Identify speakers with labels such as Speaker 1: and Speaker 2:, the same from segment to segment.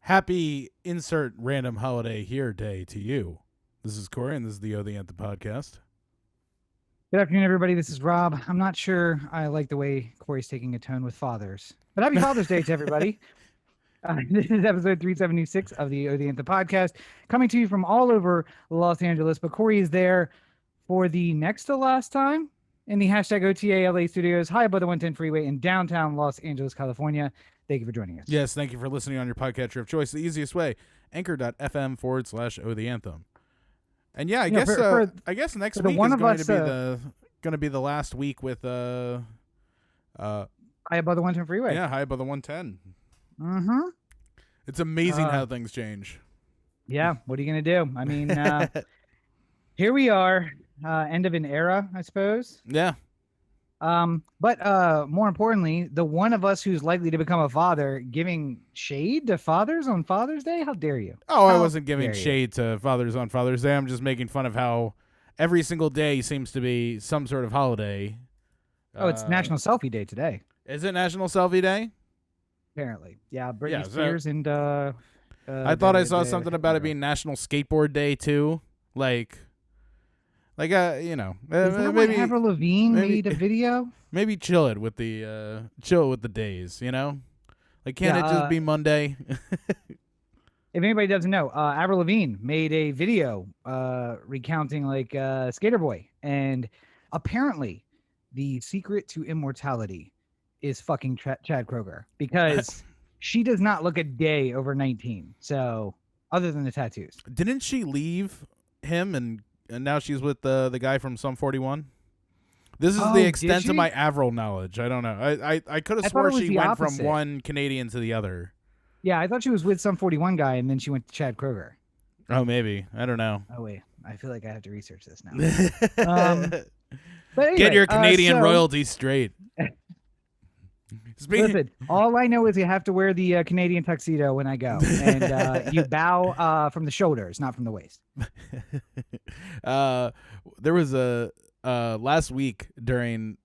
Speaker 1: Happy insert random holiday here day to you. This is Corey, and this is the O The Anthem podcast.
Speaker 2: Good afternoon, everybody. This is Rob. I'm not sure I like the way Corey's taking a tone with fathers, but happy Father's Day to everybody. This is episode 376 of the O The Anthem podcast, coming to you from all over Los Angeles. But Corey is there for the next to last time in the hashtag OTA LA studios, high above the 110 freeway in downtown Los Angeles, California. Thank you for joining us.
Speaker 1: Yes, thank you for listening on your podcatcher of choice. The easiest way, anchor.fm/O The Anthem. And yeah, I guess next week is going to be the last week with
Speaker 2: high above the 110 freeway.
Speaker 1: Yeah, high above the 110.
Speaker 2: Mm-hmm.
Speaker 1: It's amazing how things change.
Speaker 2: Yeah, what are you going to do? I mean, here we are, end of an era, I suppose.
Speaker 1: Yeah.
Speaker 2: But more importantly, the one of us who's likely to become a father giving shade to fathers on Father's Day? How dare you?
Speaker 1: Oh, I wasn't giving shade to fathers on Father's Day. I'm just making fun of how every single day seems to be some sort of holiday.
Speaker 2: Oh, it's National Selfie Day today.
Speaker 1: Is it National Selfie Day?
Speaker 2: Apparently. Yeah, Britney Spears and
Speaker 1: I thought I saw something about it being National Skateboard Day too. Like
Speaker 2: is that maybe Avril Lavigne made a video?
Speaker 1: Maybe chill it with the days, you know? Like, can't it just be Monday?
Speaker 2: If anybody doesn't know, Avril Lavigne made a video recounting Skater Boy, and apparently the secret to immortality is fucking Chad Kroeger, because she does not look a day over 19. So, other than the tattoos,
Speaker 1: didn't she leave him and now she's with the guy from Sum 41? This is the extent of my Avril knowledge. I don't know. I could have swore she went from one Canadian to the other.
Speaker 2: Yeah, I thought she was with Sum 41 guy, and then she went to Chad Kroeger.
Speaker 1: Oh, maybe. I don't know.
Speaker 2: Oh, wait. I feel like I have to research this now. But anyway,
Speaker 1: get your Canadian royalties straight.
Speaker 2: Listen, all I know is you have to wear the Canadian tuxedo when I go, and you bow from the shoulders, not from the waist.
Speaker 1: There was a last week during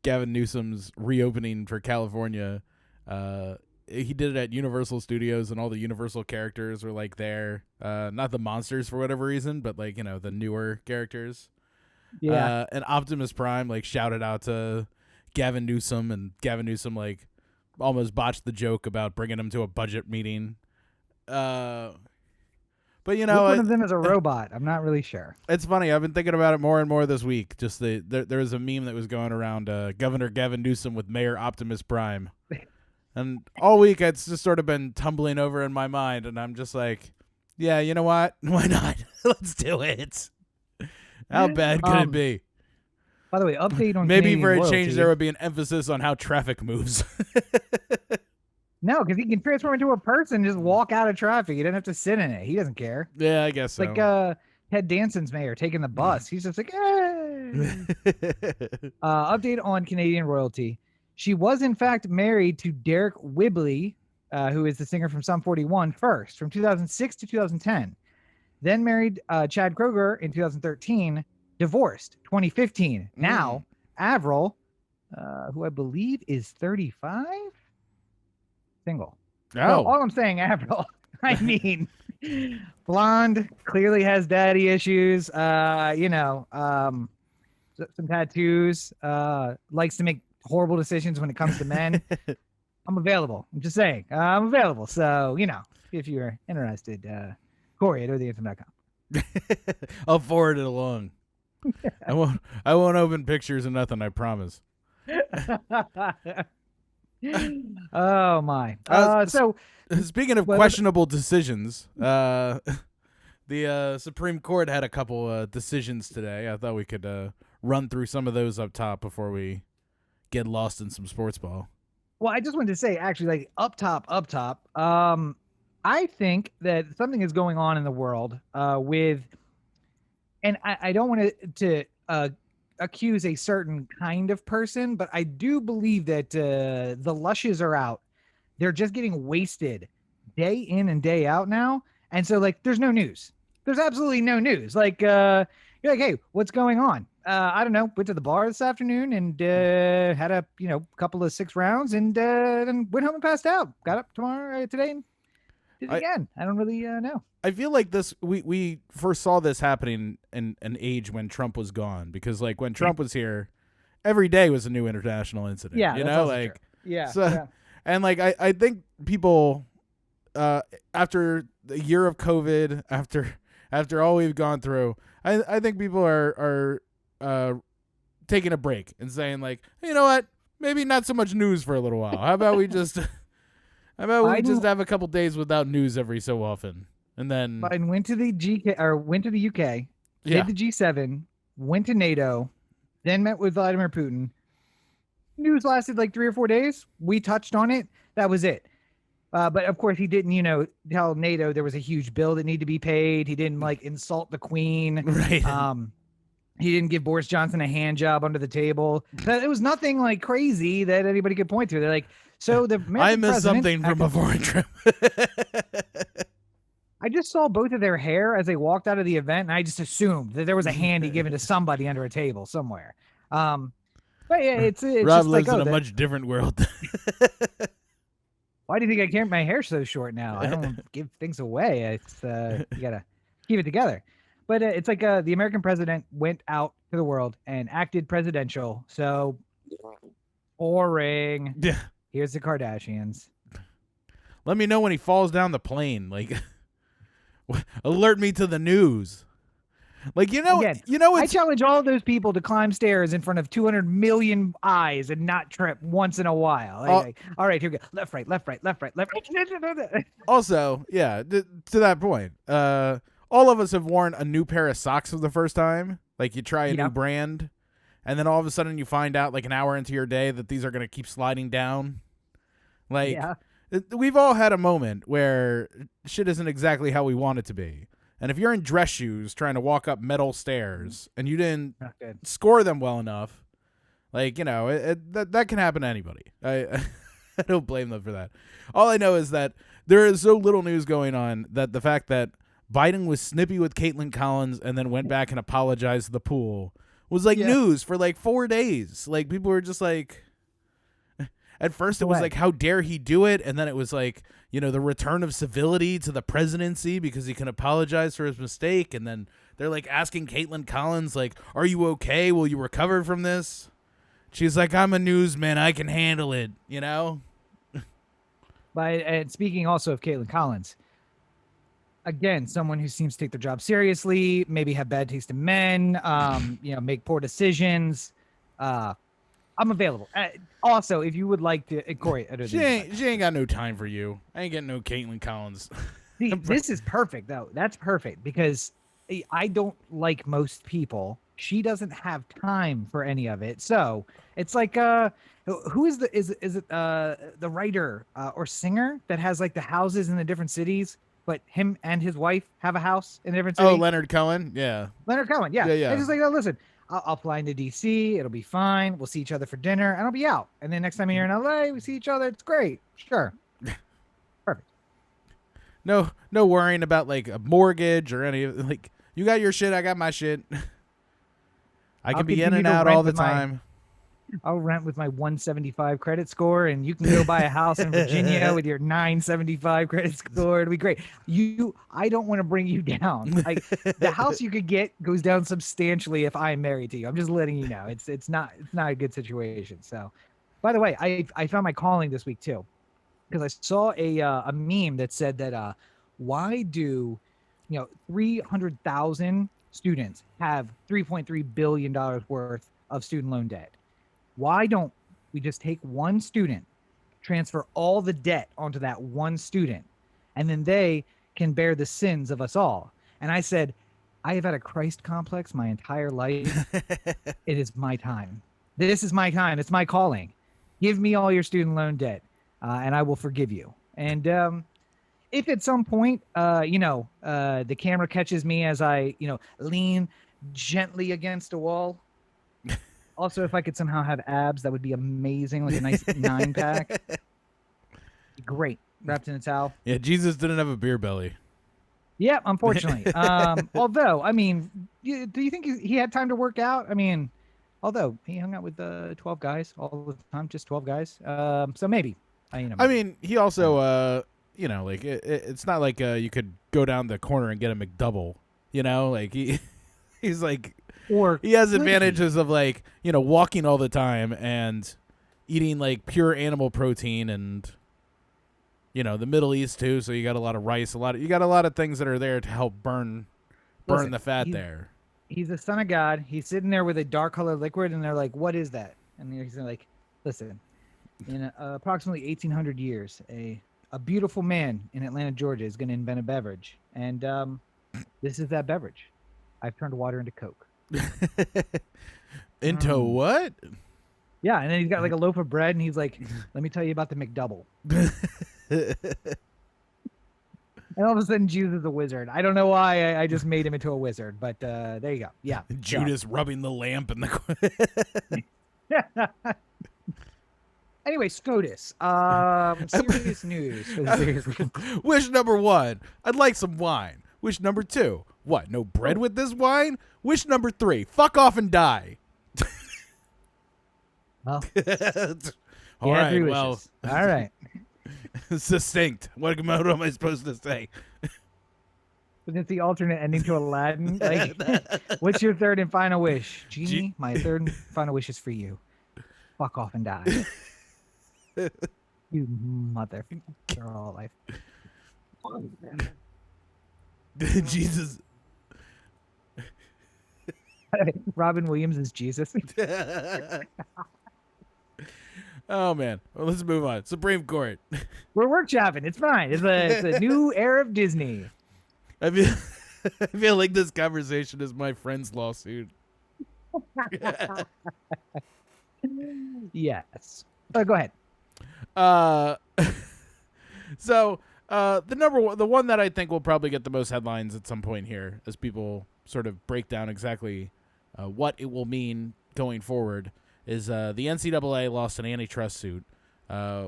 Speaker 1: Gavin Newsom's reopening for California. He did it at Universal Studios, and all the Universal characters were there. Not the monsters for whatever reason, but the newer characters.
Speaker 2: Yeah.
Speaker 1: And Optimus Prime shouted out to Gavin Newsom, and Gavin Newsom almost botched the joke about bringing him to a budget meeting. But
Speaker 2: which one of them is a robot? I'm not really sure.
Speaker 1: It's funny. I've been thinking about it more and more this week. Just there was a meme that was going around Governor Gavin Newsom with Mayor Optimus Prime, and all week it's just sort of been tumbling over in my mind, and I'm just like, yeah, you know what? Why not? Let's do it. How bad could it be?
Speaker 2: By the way, update on
Speaker 1: maybe
Speaker 2: Canadian
Speaker 1: for a
Speaker 2: royalty.
Speaker 1: change there would be an emphasis on how traffic moves.
Speaker 2: No, because he can transform into a person and just walk out of traffic. He doesn't have to sit in it. He doesn't care.
Speaker 1: Yeah, I guess so.
Speaker 2: Ted Danson's mayor taking the bus. He's just like, hey. Update on Canadian royalty. She was, in fact, married to Derek Whibley, who is the singer from Sum 41 first, from 2006 to 2010. Then married Chad Kroeger in 2013. Divorced 2015. Now Avril, who I believe is 35, single.
Speaker 1: Oh,
Speaker 2: So all I'm saying, Avril. I mean, blonde, clearly has daddy issues. Some tattoos. Likes to make horrible decisions when it comes to men. I'm available. I'm just saying, I'm available. So if you're interested, Corey at OTheAnthem.com.
Speaker 1: I'll forward it along. I won't open pictures and nothing, I promise.
Speaker 2: Oh my. So
Speaker 1: speaking of questionable decisions, the Supreme Court had a couple decisions today. I thought we could run through some of those up top before we get lost in some sports ball.
Speaker 2: Well, I just wanted to say, actually, up top, I think that something is going on in the world with. And I don't want to accuse a certain kind of person, but I do believe that the lushes are out. They're just getting wasted day in and day out now. And so, there's no news. There's absolutely no news. You're like, hey, what's going on? I don't know. Went to the bar this afternoon and had a couple of 6 rounds and then went home and passed out. Got up today. did it again. I don't really know.
Speaker 1: I feel like this. We first saw this happening in an age when Trump was gone, because like when Trump was here, every day was a new international incident.
Speaker 2: Yeah,
Speaker 1: you
Speaker 2: that's
Speaker 1: know,
Speaker 2: also
Speaker 1: like
Speaker 2: true. Yeah,
Speaker 1: so,
Speaker 2: yeah.
Speaker 1: and like I think people, after the year of COVID, after all we've gone through, I think people are taking a break and saying like, you know what, maybe not so much news for a little while. How about we just just have a couple days without news every so often, and then
Speaker 2: Biden went to the went to the UK,
Speaker 1: yeah,
Speaker 2: did the G7, went to NATO, then met with Vladimir Putin. News lasted like 3 or 4 days. We touched on it. That was it. But of course, he didn't, tell NATO there was a huge bill that needed to be paid. He didn't like insult the Queen.
Speaker 1: right.
Speaker 2: He didn't give Boris Johnson a hand job under the table. It was nothing like crazy that anybody could point to. They're like, so the American
Speaker 1: I missed
Speaker 2: president,
Speaker 1: something from a foreign trip.
Speaker 2: I just saw both of their hair as they walked out of the event, and I just assumed that there was a handy given to somebody under a table somewhere. But yeah, it's
Speaker 1: Rob
Speaker 2: just
Speaker 1: lives
Speaker 2: like,
Speaker 1: in a much different world.
Speaker 2: why do you think I keep my hair so short now? I don't give things away. It's you gotta keep it together. But it's like the American president went out to the world and acted presidential. So boring.
Speaker 1: Yeah.
Speaker 2: Here's the Kardashians.
Speaker 1: Let me know when he falls down the plane. Like, alert me to the news. Like,
Speaker 2: Again, I
Speaker 1: it's,
Speaker 2: challenge all of those people to climb stairs in front of 200 million eyes and not trip once in a while. All right, here we go. Left, right, left, right, left, right, left, right.
Speaker 1: also, yeah, to that point, all of us have worn a new pair of socks for the first time. Like, you try a new brand, and then all of a sudden you find out, like, an hour into your day that these are going to keep sliding down. Like, we've all had a moment where shit isn't exactly how we want it to be. And if you're in dress shoes trying to walk up metal stairs and you didn't score them well enough, like, that can happen to anybody. I don't blame them for that. All I know is that there is so little news going on that the fact that Biden was snippy with Caitlin Collins and then went back and apologized to the pool was like news for like 4 days. Like, people were just like, at first it was like, how dare he do it? And then it was like, the return of civility to the presidency because he can apologize for his mistake. And then they're like asking Caitlin Collins, like, are you okay? Will you recover from this? She's like, I'm a newsman. I can handle it,
Speaker 2: And speaking also of Caitlin Collins, again, someone who seems to take their job seriously, maybe have bad taste in men, make poor decisions. I'm available. Also, if you would like to, Corey,
Speaker 1: she ain't got no time for you. I ain't getting no Caitlin Collins.
Speaker 2: See, this is perfect though. That's perfect because I don't like most people. She doesn't have time for any of it. So it's like, who is it the writer or singer that has like the houses in the different cities, but him and his wife have a house in a different city?
Speaker 1: Oh, Leonard Cohen. Yeah.
Speaker 2: Leonard Cohen. Yeah.
Speaker 1: Yeah.
Speaker 2: It's just like, oh, listen. I'll fly into DC. It'll be fine. We'll see each other for dinner, and I'll be out. And then next time you're in LA, we see each other. It's great. Sure. Perfect.
Speaker 1: No worrying about like a mortgage or any like. You got your shit. I got my shit. I can be in and out all the time.
Speaker 2: I'll rent with my 175 credit score, and you can go buy a house in Virginia with your 975 credit score. It'll be great. I don't want to bring you down. Like, the house you could get goes down substantially if I'm married to you. I'm just letting you know. It's not a good situation. So, by the way, I found my calling this week too, because I saw a meme that said that why do 300,000 students have $3.3 billion worth of student loan debt? Why don't we just take one student, transfer all the debt onto that one student, and then they can bear the sins of us all? And I said, I have had a Christ complex my entire life. It is my time. This is my time. It's my calling. Give me all your student loan debt, and I will forgive you. And if at some point, the camera catches me as I, lean gently against a wall. Also, if I could somehow have abs, that would be amazing, like a nice 9-pack. Great. Wrapped in a towel.
Speaker 1: Yeah, Jesus didn't have a beer belly.
Speaker 2: Yeah, unfortunately. Although, I mean, do you think he had time to work out? I mean, although he hung out with 12 guys all the time, just 12 guys. So maybe.
Speaker 1: I mean, he also, you know, like it's not like you could go down the corner and get a McDouble. You know, like he's like,
Speaker 2: Or
Speaker 1: he has
Speaker 2: could
Speaker 1: advantages of like, you know, walking all the time and eating like pure animal protein and, you know, the Middle East too. So you got a lot of rice, you got a lot of things that are there to help burn
Speaker 2: Listen,
Speaker 1: the fat there.
Speaker 2: He's the son of God. He's sitting there with a dark colored liquid, and they're like, "What is that?" And he's like, "Listen, in approximately 1800 years, a beautiful man in Atlanta, Georgia, is going to invent a beverage, and this is that beverage. I've turned water into Coke."
Speaker 1: Into what?
Speaker 2: Yeah, and then he's got like a loaf of bread, and he's like, "Let me tell you about the McDouble." And all of a sudden, Jesus is a wizard. I don't know why I just made him into a wizard, but there you go. Yeah.
Speaker 1: Judas rubbing the lamp in the.
Speaker 2: Anyway, SCOTUS. Serious news for the serious week.
Speaker 1: Wish number 1, I'd like some wine. Wish number 2, what? No bread with this wine? Wish number 3, fuck off and die.
Speaker 2: Well,
Speaker 1: all right. Well,
Speaker 2: all right.
Speaker 1: Succinct. What am I supposed to say?
Speaker 2: But it's the alternate ending to Aladdin. Like, what's your third and final wish? Genie, my third and final wish is for you. Fuck off and die. You mother girl life.
Speaker 1: Jesus.
Speaker 2: Robin Williams is Jesus.
Speaker 1: Oh man. Well, let's move on. Supreme Court.
Speaker 2: We're workshopping. It's fine. It's a new era of Disney.
Speaker 1: I feel like this conversation is my friend's lawsuit.
Speaker 2: Yes. Go ahead.
Speaker 1: So the one that I think will probably get the most headlines at some point here, as people sort of break down exactly what it will mean going forward, is the NCAA lost an antitrust suit,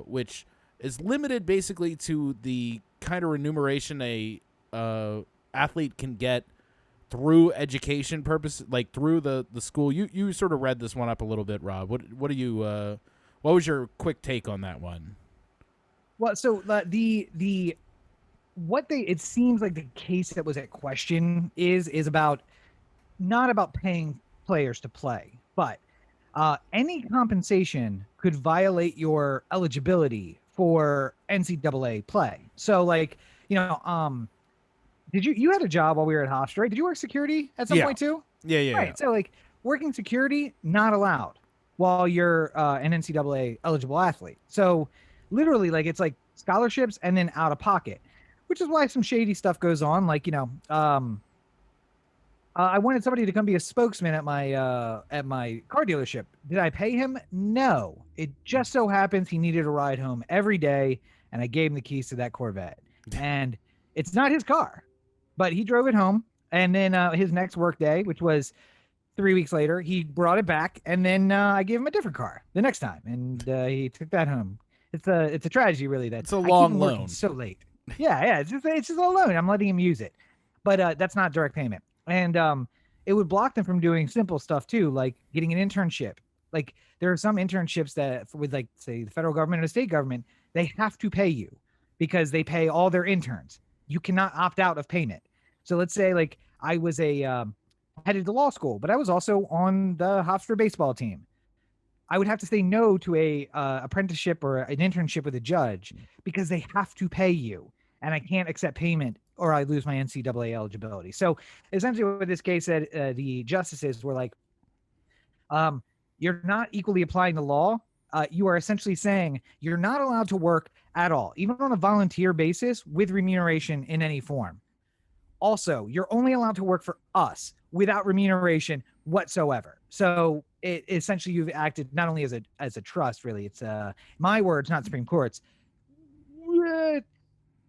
Speaker 1: which is limited basically to the kind of remuneration a athlete can get through education purpose, like through the school. You sort of read this one up a little bit, Rob. What do you what was your quick take on that one?
Speaker 2: Well, so it seems like the case that was at question is about not about paying players to play, but any compensation could violate your eligibility for NCAA play. So, like, you know, did you had a job while we were at Hofstra, right? Did you work security at some point too?
Speaker 1: Yeah.
Speaker 2: Right.
Speaker 1: Yeah.
Speaker 2: So, like, working security not allowed while you're an NCAA eligible athlete. So, literally, like, it's like scholarships and then out of pocket, which is why some shady stuff goes on. Like, you know, I wanted somebody to come be a spokesman at my car dealership. Did I pay him? No. It just so happens he needed a ride home every day, and I gave him the keys to that Corvette. And it's not his car, but he drove it home. And then his next work day, which was 3 weeks later, he brought it back, and then I gave him a different car the next time, and he took that home. It's a tragedy, really. That
Speaker 1: it's a long loan.
Speaker 2: So late. Yeah. It's just a loan. I'm letting him use it, but that's not direct payment. And it would block them from doing simple stuff too, like getting an internship. Like, there are some internships that with, like, say, the federal government or the state government, they have to pay you because they pay all their interns. You cannot opt out of payment. So let's say, like, I was headed to law school, but I was also on the Hofstra baseball team. I would have to say no to a apprenticeship or an internship with a judge because they have to pay you, and I can't accept payment or I lose my NCAA eligibility. So essentially what this case said, the justices were like, you're not equally applying the law. You are essentially saying you're not allowed to work at all, even on a volunteer basis with remuneration in any form. Also, you're only allowed to work for us without remuneration whatsoever. So it essentially, you've acted not only as a trust, really. It's my words, not Supreme Court's.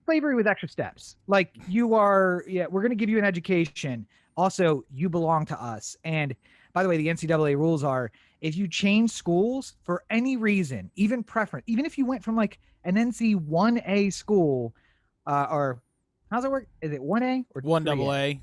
Speaker 2: Slavery with extra steps. Like, you are, we're going to give you an education. Also, you belong to us. And by the way, the NCAA rules are, if you change schools for any reason, even preference, even if you went from like an NC 1A school, or how's it work? Is it 1A or
Speaker 1: 1AA?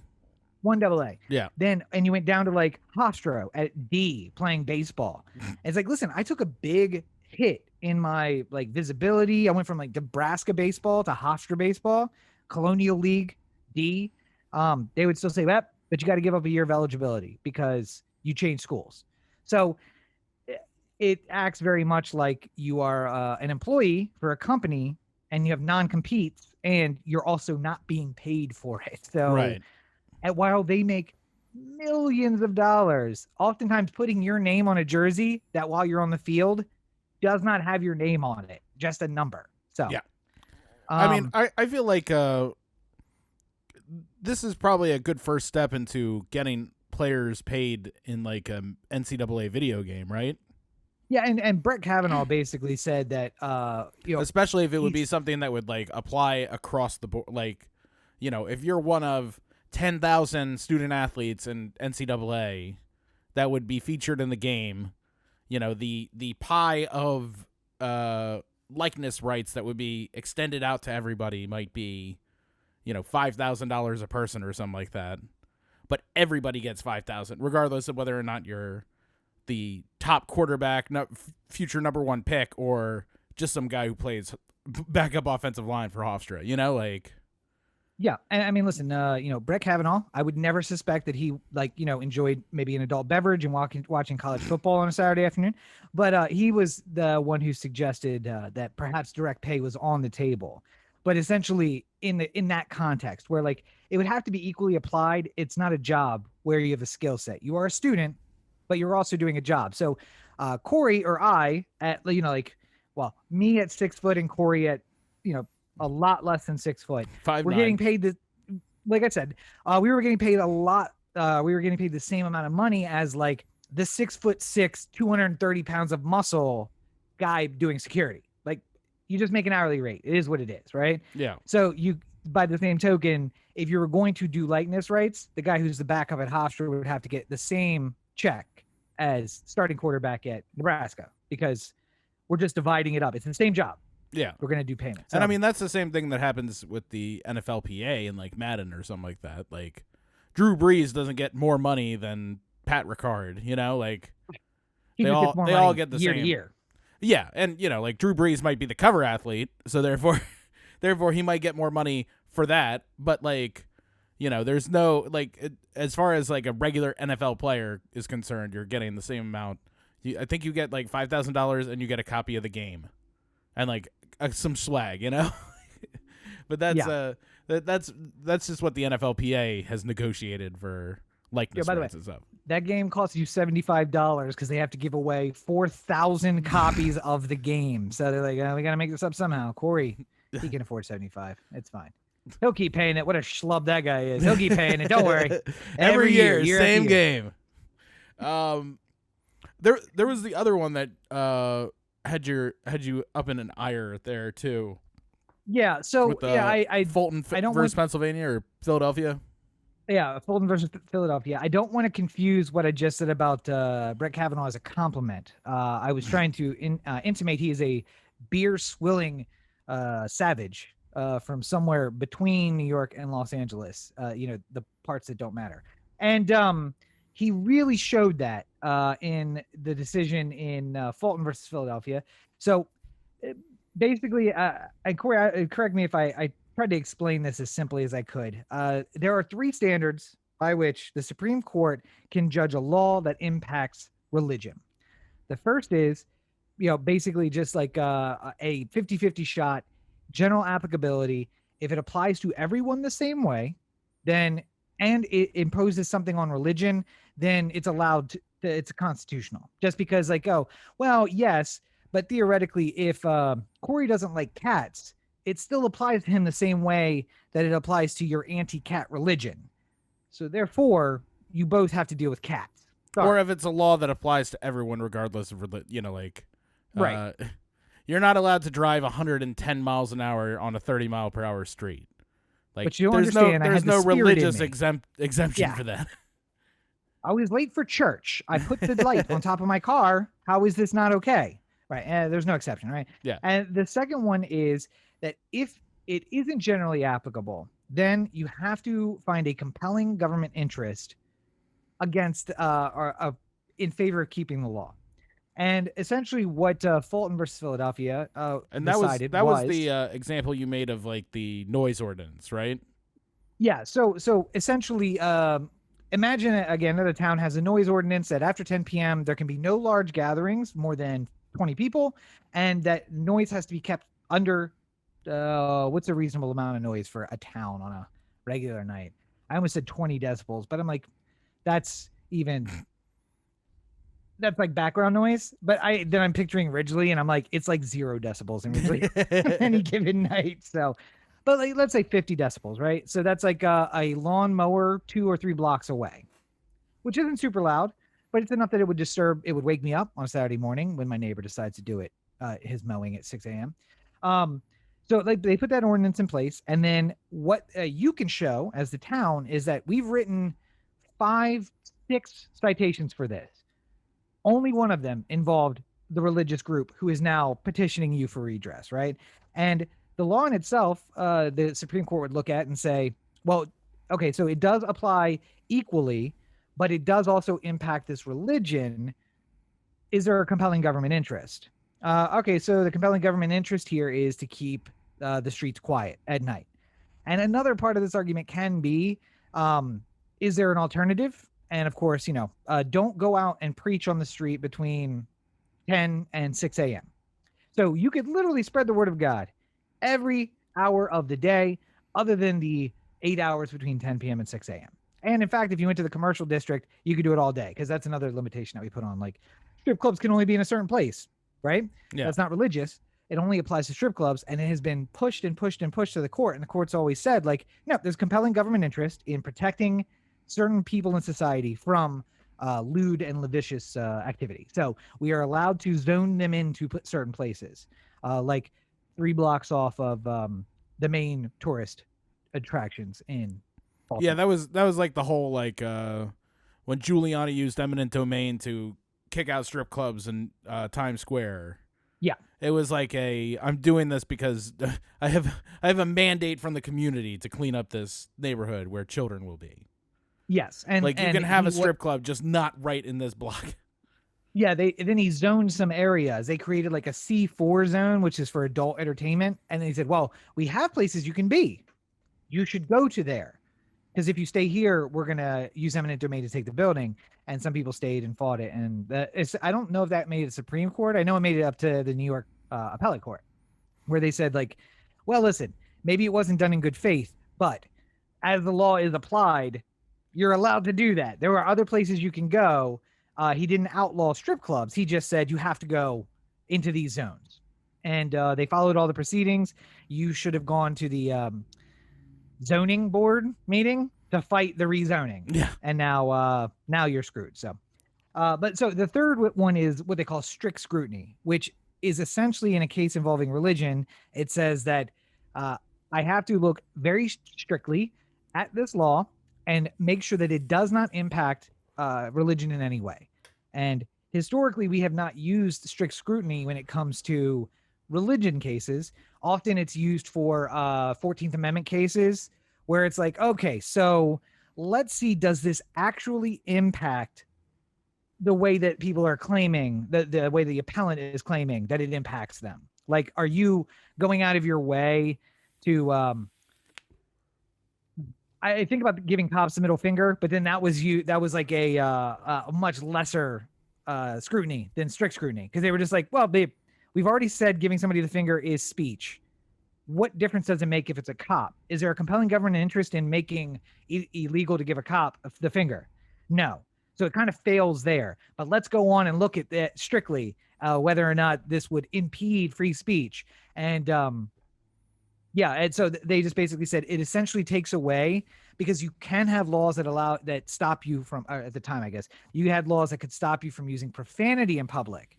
Speaker 2: 1AA.
Speaker 1: Yeah.
Speaker 2: Then, and you went down to like Hofstra at D playing baseball. It's like, listen, I took a big hit in my like visibility. I went from like Nebraska baseball to Hofstra baseball, Colonial League D. They would still say that, but you got to give up a year of eligibility because you changed schools. So it acts very much like you are an employee for a company and you have non-competes and you're also not being paid for it. So
Speaker 1: Right.
Speaker 2: and while they make millions of dollars, oftentimes putting your name on a jersey that while you're on the field does not have your name on it, just a number. So,
Speaker 1: Yeah. I mean, I feel like this is probably a good first step into getting players paid in like a NCAA video game, right?
Speaker 2: yeah, and Brett Kavanaugh basically said that
Speaker 1: Especially if it would be something that would like apply across the board. Like, if you're one of 10,000 student athletes in NCAA that would be featured in the game, the pie of likeness rights that would be extended out to everybody might be, $5,000 a person or something like that. But everybody gets 5,000, regardless of whether or not you're the top quarterback, future number one pick, or just some guy who plays backup offensive line for Hofstra.
Speaker 2: Yeah, and I mean, listen, Brett Kavanaugh, I would never suspect that he enjoyed maybe an adult beverage and watching college football on a Saturday afternoon, but he was the one who suggested that perhaps direct pay was on the table, but essentially in that context where like it would have to be equally applied. It's not a job where you have a skill set. You are a student, but you're also doing a job. So Corey or I at me at 6 foot and Corey at a lot less than 6 foot.
Speaker 1: 5'9".
Speaker 2: We're getting paid like I said, we were getting paid a lot. We were getting paid the same amount of money as like the 6'6", 230 pounds of muscle guy doing security. Like you just make an hourly rate. It is what it is, right?
Speaker 1: Yeah.
Speaker 2: So by the same token, if you were going to do likeness rights, the guy who's the backup at Hofstra would have to get the same check as starting quarterback at Nebraska because we're just dividing it up. It's the same job.
Speaker 1: Yeah.
Speaker 2: We're going to do payments.
Speaker 1: And I mean, that's the same thing that happens with the NFLPA and like Madden or something like that. Like Drew Brees doesn't get more money than Pat Ricard, like they all get the
Speaker 2: year
Speaker 1: same
Speaker 2: to year.
Speaker 1: Yeah. And like Drew Brees might be the cover athlete. So therefore he might get more money for that. But like, there's no as far as like a regular NFL player is concerned, you're getting the same amount. I think you get like $5,000 and you get a copy of the game and like some swag, but that's just what the NFLPA has negotiated for likeness rights and stuff.
Speaker 2: That game costs you $75 because they have to give away 4,000 copies of the game. So they're like, we got to make this up somehow. Corey, he can afford 75. It's fine. He'll keep paying it. What a schlub that guy is. He'll keep paying it. Don't worry.
Speaker 1: Every year same game. There was the other one that had you up in an ire there too.
Speaker 2: Yeah. So I
Speaker 1: Fulton versus Pennsylvania or Philadelphia.
Speaker 2: Yeah, Fulton versus Philadelphia. I don't want to confuse what I just said about Brett Kavanaugh as a compliment. I was trying to intimate he is a beer swilling savage from somewhere between New York and Los Angeles. The parts that don't matter. And he really showed that in the decision in Fulton versus Philadelphia. So basically, and Corey, correct me if I tried to explain this as simply as I could. There are 3 standards by which the Supreme Court can judge a law that impacts religion. The first is, basically just like a 50-50 shot, general applicability. If it applies to everyone the same way, then and it imposes something on religion, then it's allowed it's constitutional. Just because yes, but theoretically, if Corey doesn't like cats, it still applies to him the same way that it applies to your anti-cat religion. So therefore, you both have to deal with cats. Sorry.
Speaker 1: Or if it's a law that applies to everyone regardless of
Speaker 2: right.
Speaker 1: You're not allowed to drive 110 miles an hour on a 30-mile-per-hour street.
Speaker 2: But you don't understand.
Speaker 1: There's no religious exemption for that.
Speaker 2: I was late for church. I put the light on top of my car. How is this not okay? Right. There's no exception, right?
Speaker 1: Yeah.
Speaker 2: And the second one is that if it isn't generally applicable, then you have to find a compelling government interest against or in favor of keeping the law. And essentially, what Fulton versus Philadelphia
Speaker 1: And
Speaker 2: decided
Speaker 1: that was
Speaker 2: was,
Speaker 1: the example you made of like the noise ordinance, right?
Speaker 2: yeah. So essentially, imagine again that a town has a noise ordinance that after 10 p.m. there can be no large gatherings more than 20 people, and that noise has to be kept under. What's a reasonable amount of noise for a town on a regular night? I almost said 20 decibels, but I'm like, that's even that's like background noise. But I'm picturing Ridgely, and I'm like, it's like 0 decibels in Ridgely any given night. So, but like, let's say 50 decibels, right? So that's like a lawn mower 2 or 3 blocks away, which isn't super loud, but it's enough that it would wake me up on a Saturday morning when my neighbor decides to do it, his mowing at 6 a.m. Um, so like they put that ordinance in place, and then what you can show as the town is that we've written 6 citations for this. Only one of them involved the religious group who is now petitioning you for redress, right? And the law in itself, the Supreme Court would look at and say, well, okay, so it does apply equally, but it does also impact this religion. Is there a compelling government interest? Okay, so the compelling government interest here is to keep the streets quiet at night. And another part of this argument can be, is there an alternative? And of course, don't go out and preach on the street between 10 and 6 a.m. So you could literally spread the word of God every hour of the day, other than the 8 hours between 10 p.m. and 6 a.m. And in fact, if you went to the commercial district, you could do it all day, because that's another limitation that we put on. Like, strip clubs can only be in a certain place, right?
Speaker 1: Yeah.
Speaker 2: That's not religious. It only applies to strip clubs, and it has been pushed and pushed and pushed to the court. And the court's always said, like, no, there's compelling government interest in protecting certain people in society from lewd and lascivious activity. So we are allowed to zone them into certain places, like 3 blocks off of the main tourist attractions in Baltimore.
Speaker 1: Yeah, that was like the whole like when Giuliani used eminent domain to kick out strip clubs in Times Square.
Speaker 2: Yeah.
Speaker 1: It was like I'm doing this because I have a mandate from the community to clean up this neighborhood where children will be.
Speaker 2: Yes, and
Speaker 1: like you can have a strip club, just not right in this block.
Speaker 2: Yeah, then he zoned some areas. They created like a C4 zone, which is for adult entertainment, and then he said, "Well, we have places you can be. You should go to there, because if you stay here, we're gonna use eminent domain to take the building." And some people stayed and fought it, and I don't know if that made it Supreme Court. I know it made it up to the New York Appellate Court, where they said, like, well, listen, maybe it wasn't done in good faith, but as the law is applied, you're allowed to do that. There are other places you can go. He didn't outlaw strip clubs. He just said you have to go into these zones. And they followed all the proceedings. You should have gone to the zoning board meeting to fight the rezoning.
Speaker 1: Yeah.
Speaker 2: And now you're screwed. So, but so the third one is what they call strict scrutiny, which is essentially, in a case involving religion, it says that I have to look very strictly at this law and make sure that it does not impact religion in any way. And historically, we have not used strict scrutiny when it comes to religion cases. Often it's used for 14th Amendment cases, where it's like, okay, so let's see, does this actually impact the way that people are claiming, the way the appellant is claiming that it impacts them? Like, are you going out of your way to I think about giving cops the middle finger, but then that was like a much lesser scrutiny than strict scrutiny, because they were just like, well, we've already said giving somebody the finger is speech. What difference does it make if it's a cop? Is there a compelling government interest in making illegal to give a cop the finger? No. So it kind of fails there. But let's go on and look at that strictly, whether or not this would impede free speech. And yeah, and so they just basically said it essentially takes away, because you can have laws that stop you from, at the time, I guess, you had laws that could stop you from using profanity in public,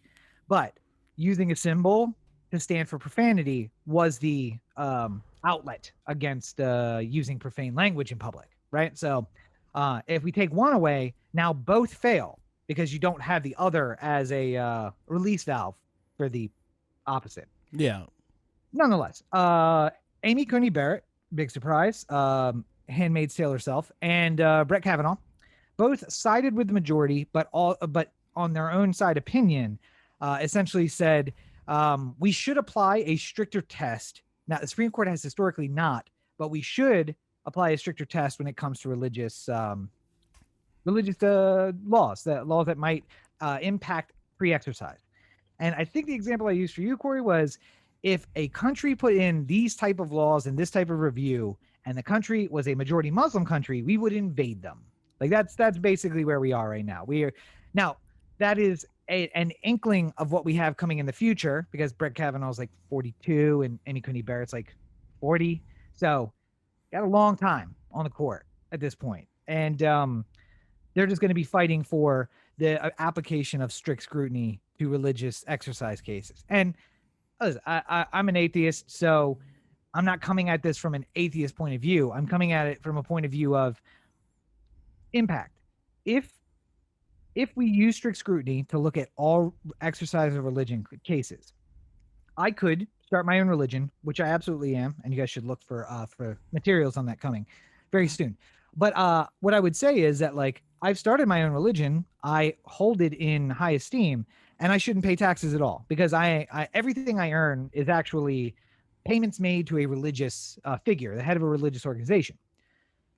Speaker 2: but using a symbol to stand for profanity was the outlet against using profane language in public, right? So if we take one away, now both fail, because you don't have the other as a release valve for the opposite.
Speaker 1: Yeah.
Speaker 2: Nonetheless, Amy Coney Barrett, big surprise, Handmaid's Tale herself, and Brett Kavanaugh both sided with the majority, but on their own side opinion, essentially said we should apply a stricter test. Now, the Supreme Court has historically not, but we should apply a stricter test when it comes to religious laws that might impact free exercise. And I think the example I used for you, Corey, was if a country put in these type of laws and this type of review, and the country was a majority Muslim country, we would invade them. Like that's basically where we are right now. Now that is an inkling of what we have coming in the future, because Brett Kavanaugh's like 42 and Amy Coney Barrett's like 40. So got a long time on the court at this point. And they're just going to be fighting for the application of strict scrutiny to religious exercise cases. And I'm an atheist, so I'm not coming at this from an atheist point of view. I'm coming at it from a point of view of impact. If we use strict scrutiny to look at all exercise of religion cases, I could start my own religion, which I absolutely am, and you guys should look for materials on that coming very soon. But what I would say is that, like, I've started my own religion. I hold it in high esteem, and I shouldn't pay taxes at all, because I everything I earn is actually payments made to a religious figure, the head of a religious organization.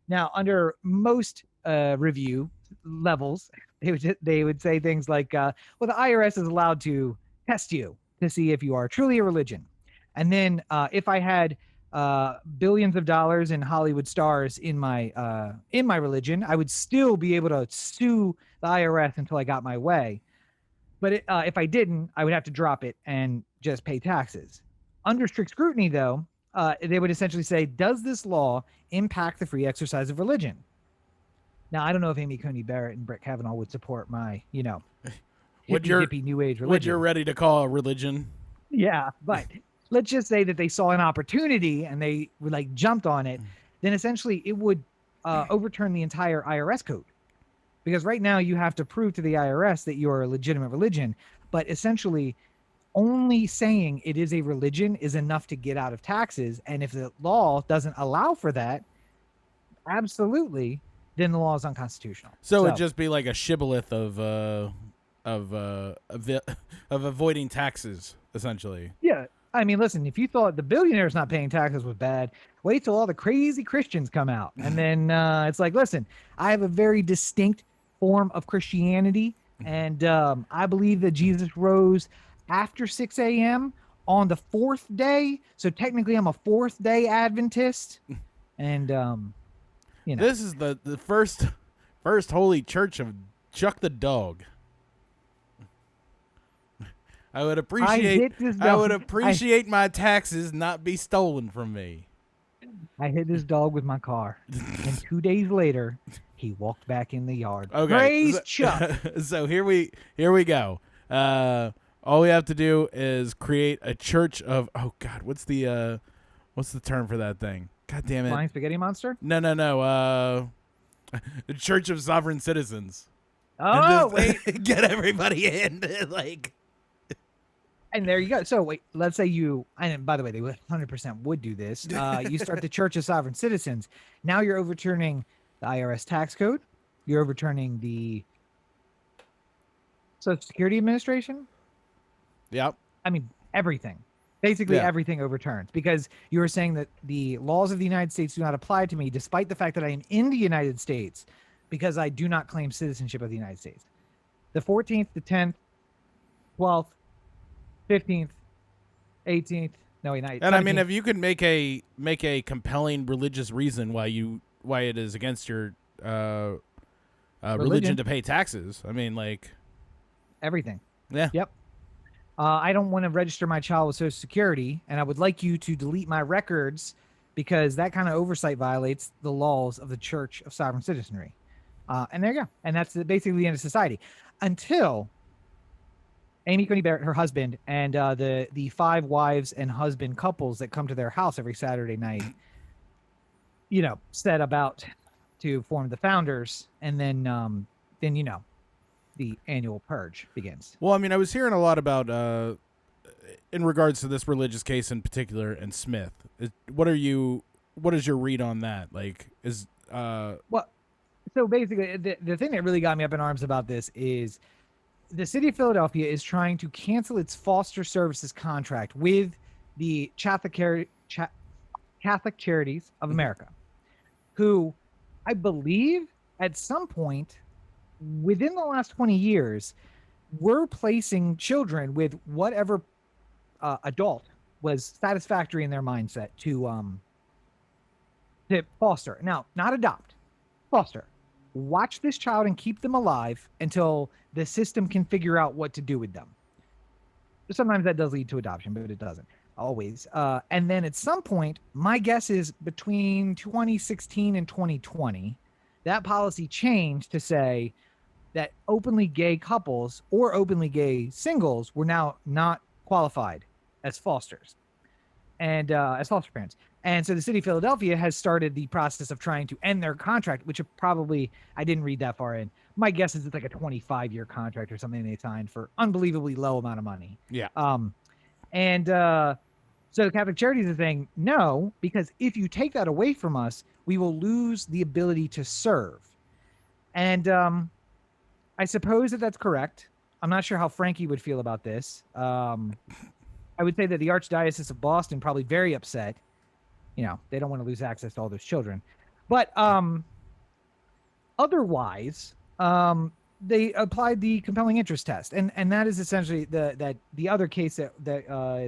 Speaker 2: Now, under most review levels, they would say things like, well, the IRS is allowed to test you to see if you are truly a religion. And then if I had billions of dollars in Hollywood stars in my religion, I would still be able to sue the IRS until I got my way. But if I didn't, I would have to drop it and just pay taxes. Under strict scrutiny, though, they would essentially say, does this law impact the free exercise of religion? Now, I don't know if Amy Coney Barrett and Brett Kavanaugh would support my, hippie new age religion.
Speaker 1: What you're ready to call a religion.
Speaker 2: Yeah, but let's just say that they saw an opportunity and they jumped on it. Then essentially it would overturn the entire IRS code. Because right now you have to prove to the IRS that you're a legitimate religion, but essentially only saying it is a religion is enough to get out of taxes. And if the law doesn't allow for that, absolutely, then the law is unconstitutional.
Speaker 1: So it'd just be like a shibboleth of avoiding taxes, essentially.
Speaker 2: Yeah. I mean, listen, if you thought the billionaires not paying taxes was bad, wait till all the crazy Christians come out. And then it's like, listen, I have a very distinct form of Christianity, and I believe that Jesus rose after 6 a.m. on the fourth day. So technically I'm a fourth day Adventist. And,
Speaker 1: This is the first holy church of Chuck the dog. I would appreciate my taxes not be stolen from me.
Speaker 2: I hit this dog with my car, and 2 days later, he walked back in the yard.
Speaker 1: Okay,
Speaker 2: Praise Chuck.
Speaker 1: So here we go. All we have to do is create a church of what's the term for that thing? God damn it!
Speaker 2: Flying spaghetti monster?
Speaker 1: No. The Church of Sovereign Citizens.
Speaker 2: Oh, wait.
Speaker 1: Get everybody in, like.
Speaker 2: And there you go. So wait, let's say and by the way, they 100% would do this. You start the Church of Sovereign Citizens. Now you're overturning the IRS tax code. You're overturning the Social Security Administration.
Speaker 1: Yep.
Speaker 2: I mean, everything. Basically, everything overturns, because you were saying that the laws of the United States do not apply to me, despite the fact that I am in the United States, because I do not claim citizenship of the United States. The 14th, the 10th, 12th, 15th, 18th. No, wait, not.
Speaker 1: And
Speaker 2: 17th.
Speaker 1: I mean, if you could make a compelling religious reason why it is against your religion to pay taxes, I mean, like
Speaker 2: everything.
Speaker 1: Yeah.
Speaker 2: Yep. I don't want to register my child with Social Security, and I would like you to delete my records, because that kind of oversight violates the laws of the Church of Sovereign Citizenry. And there you go. And that's basically the end of society, until Amy Coney Barrett, her husband, and the 5 wives and husband couples that come to their house every Saturday night, set about to form the founders, and then the annual purge begins.
Speaker 1: Well, I mean, I was hearing a lot about in regards to this religious case in particular and Smith. What is your read on that? Like, so
Speaker 2: basically the thing that really got me up in arms about this is the city of Philadelphia is trying to cancel its foster services contract with the Catholic Charities of America, who I believe at some point within the last 20 years were placing children with whatever adult was satisfactory in their mindset to foster. Now, not adopt, foster. Watch this child and keep them alive until the system can figure out what to do with them. Sometimes that does lead to adoption, but it doesn't always. And then at some point, my guess is between 2016 and 2020, that policy changed to say that openly gay couples or openly gay singles were now not qualified as fosters and as foster parents. And so the city of Philadelphia has started the process of trying to end their contract, which probably, I didn't read that far in. My guess is it's like a 25-year contract or something they signed for unbelievably low amount of money.
Speaker 1: Yeah.
Speaker 2: So the Catholic Charities are saying, no, because if you take that away from us, we will lose the ability to serve. And I suppose that that's correct. I'm not sure how Frankie would feel about this. I would say that the Archdiocese of Boston probably very upset. You know, they don't want to lose access to all those children. But otherwise, they applied the compelling interest test. And that is essentially the other case that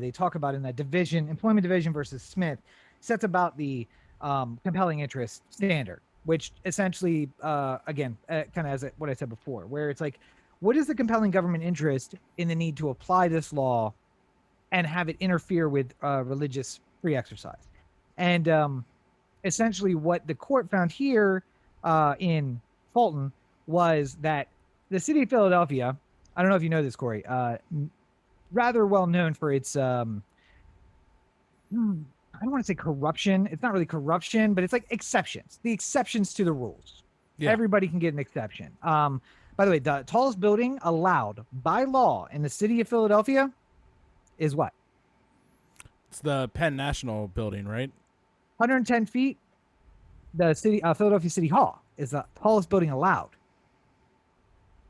Speaker 2: they talk about in that division, employment division versus Smith, sets about the compelling interest standard, which essentially, again, kind of as what I said before, where it's like, what is the compelling government interest in the need to apply this law and have it interfere with religious free exercise? And essentially what the court found here in Fulton was that the city of Philadelphia, I don't know if you know this, Corey, rather well known for its, I don't want to say corruption. It's not really corruption, but it's like exceptions, the exceptions to the rules. Yeah. Everybody can get an exception. By the way, the tallest building allowed by law in the city of Philadelphia is what?
Speaker 1: It's the Penn National building, right?
Speaker 2: 110 feet. The city, Philadelphia City Hall is the tallest building allowed.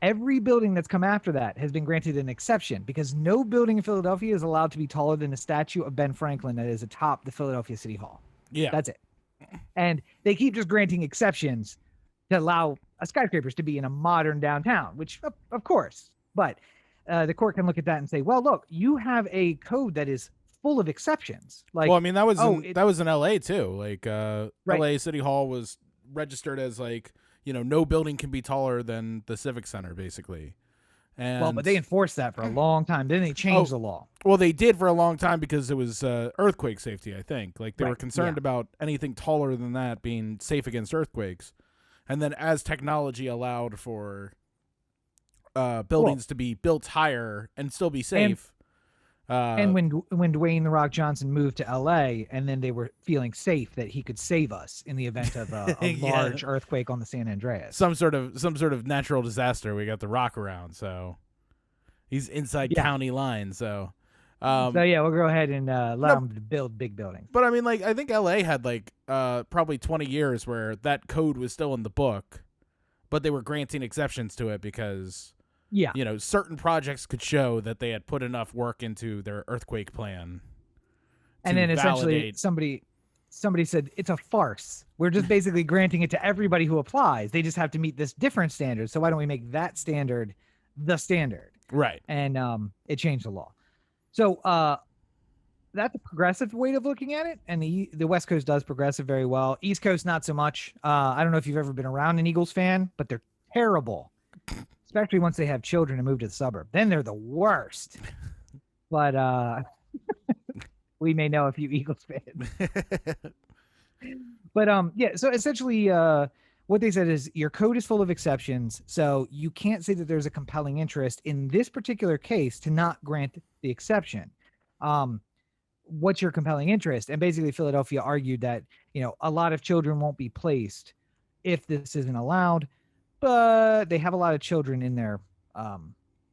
Speaker 2: Every building that's come after that has been granted an exception because no building in Philadelphia is allowed to be taller than the statue of Ben Franklin that is atop the Philadelphia City Hall.
Speaker 1: Yeah.
Speaker 2: That's it. And they keep just granting exceptions to allow skyscrapers to be in a modern downtown, which of course, but the court can look at that and say, well, look, you have a code that is full of exceptions. Like,
Speaker 1: well, I mean, that was in LA too. Like,
Speaker 2: right.
Speaker 1: LA City Hall was registered as like, you know, no building can be taller than the Civic Center, basically. And
Speaker 2: well, but they enforced that for a long time. Then they changed the law.
Speaker 1: Well, they did for a long time because it was earthquake safety, I think. Like, they were concerned about anything taller than that being safe against earthquakes. And then as technology allowed for buildings to be built higher and still be safe.
Speaker 2: And when Dwayne "The Rock" Johnson moved to L.A., and then they were feeling safe that he could save us in the event of a large earthquake on the San Andreas,
Speaker 1: some sort of natural disaster. We got The Rock around, so he's inside county lines. So
Speaker 2: we'll go ahead and allow him to build big buildings.
Speaker 1: But I mean, like, I think L.A. had like probably 20 years where that code was still in the book, but they were granting exceptions to it because. Yeah, you know, certain projects could show that they had put enough work into their earthquake plan.
Speaker 2: And then essentially somebody said, it's a farce. We're just basically granting it to everybody who applies. They just have to meet this different standard. So why don't we make that standard the standard?
Speaker 1: Right.
Speaker 2: And it changed the law. So that's a progressive way of looking at it. And the West Coast does progressive very well. East Coast, not so much. I don't know if you've ever been around an Eagles fan, but they're terrible. Especially once they have children and move to the suburb. Then they're the worst. But we may know a few Eagles fans. But so essentially what they said is your code is full of exceptions, so you can't say that there's a compelling interest in this particular case to not grant the exception. What's your compelling interest? And basically Philadelphia argued that, you know, a lot of children won't be placed if this isn't allowed. But they have a lot of children in their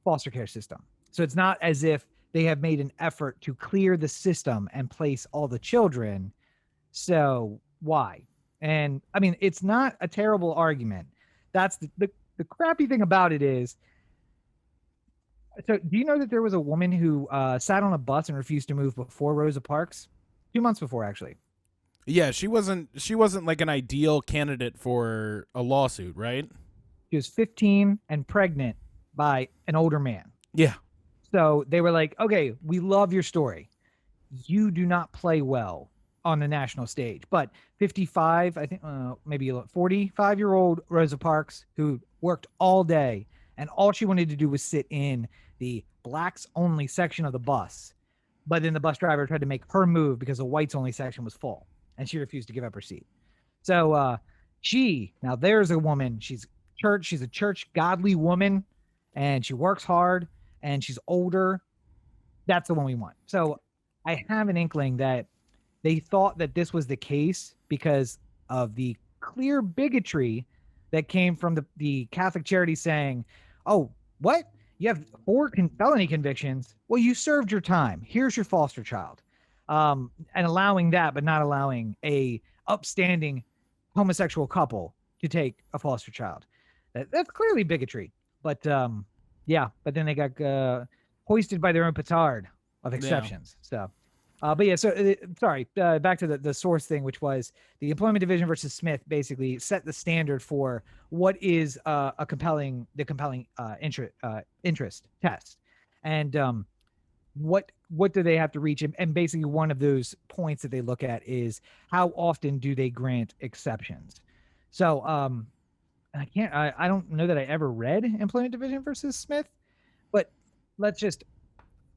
Speaker 2: foster care system. So it's not as if they have made an effort to clear the system and place all the children. So why? And I mean, it's not a terrible argument. That's the crappy thing about it is So, do you know that there was a woman who sat on a bus and refused to move before Rosa Parks? 2 months before, actually.
Speaker 1: Yeah, she wasn't like an ideal candidate for a lawsuit, right?
Speaker 2: She was 15 and pregnant by an older man.
Speaker 1: Yeah.
Speaker 2: So they were like, okay, we love your story. You do not play well on the national stage. But 55, I think, maybe 45-year-old Rosa Parks, who worked all day and all she wanted to do was sit in the blacks only section of the bus. But then the bus driver tried to make her move because the whites only section was full and she refused to give up her seat. So now there's a woman. She's a church godly woman and she works hard and she's older. That's the one we want. So I have an inkling that they thought that this was the case because of the clear bigotry that came from the Catholic Charity saying, oh, what? You have 4 felony convictions. Well, you served your time. Here's your foster child. And allowing that, but not allowing a upstanding homosexual couple to take a foster child. That's clearly bigotry. But but then they got hoisted by their own petard of exceptions. Yeah. Sorry, back to the source thing, which was the employment division versus Smith basically set the standard for what is the compelling interest test. And what do they have to reach? And basically one of those points that they look at is how often do they grant exceptions? So I don't know that I ever read employment division versus Smith, but let's just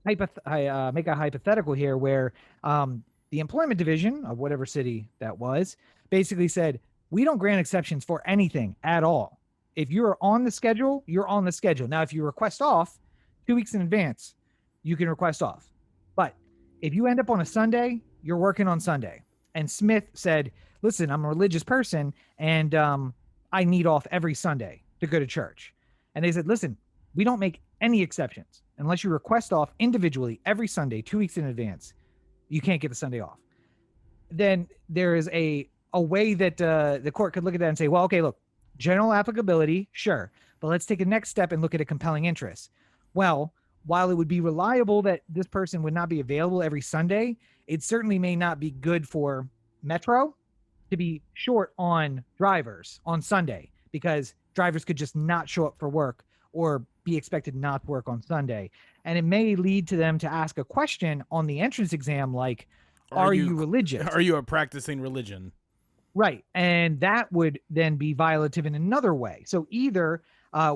Speaker 2: make a hypothetical here where the employment division of whatever city that was basically said, we don't grant exceptions for anything at all. If you're on the schedule, you're on the schedule. Now, if you request off 2 weeks in advance, you can request off. But if you end up on a Sunday, you're working on Sunday. And Smith said, listen, I'm a religious person and I need off every Sunday to go to church. And they said, listen, we don't make any exceptions. Unless you request off individually every Sunday, 2 weeks in advance, you can't get the Sunday off. Then there is a way that the court could look at that and say, well, okay, look, general applicability, sure. But let's take a next step and look at a compelling interest. Well, while it would be reliable that this person would not be available every Sunday, it certainly may not be good for Metro to be short on drivers on Sunday because drivers could just not show up for work or be expected not to work on Sunday. And it may lead to them to ask a question on the entrance exam like, are you religious?
Speaker 1: Are you a practicing religion?
Speaker 2: Right. And that would then be violative in another way. So either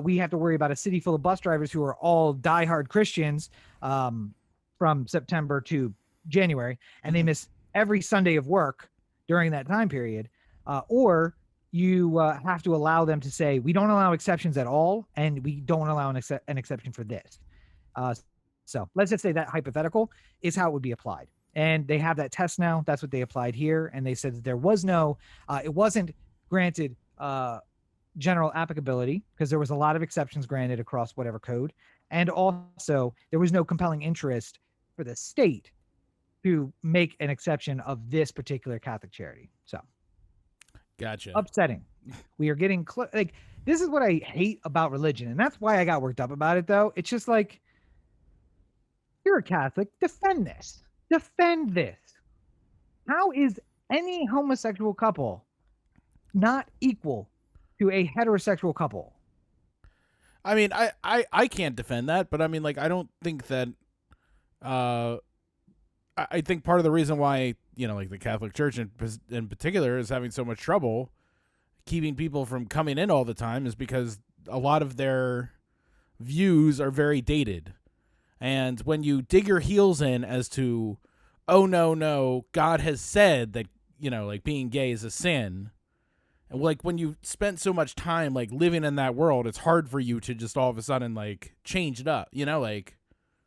Speaker 2: we have to worry about a city full of bus drivers who are all diehard Christians from September to January, and they miss every Sunday of work during that time period, or you have to allow them to say, we don't allow exceptions at all, and we don't allow an exception for this. So let's just say that hypothetical is how it would be applied. And they have that test now. That's what they applied here. And they said that there was no, it wasn't granted general applicability because there was a lot of exceptions granted across whatever code. And also there was no compelling interest for the state to make an exception of this particular Catholic charity. So.
Speaker 1: Gotcha.
Speaker 2: Upsetting. We are getting like, this is what I hate about religion. And that's why I got worked up about it though. It's just like, you're a Catholic, defend this. Defend this. How is any homosexual couple not equal to a heterosexual couple?
Speaker 1: I mean, I can't defend that, but I mean, like, I don't think that, I think part of the reason why, you know, like the Catholic Church in particular is having so much trouble keeping people from coming in all the time is because a lot of their views are very dated. And when you dig your heels in as to, oh, no, God has said that, you know, like being gay is a sin. And like when you spent so much time like living in that world, it's hard for you to just all of a sudden like change it up, you know, like.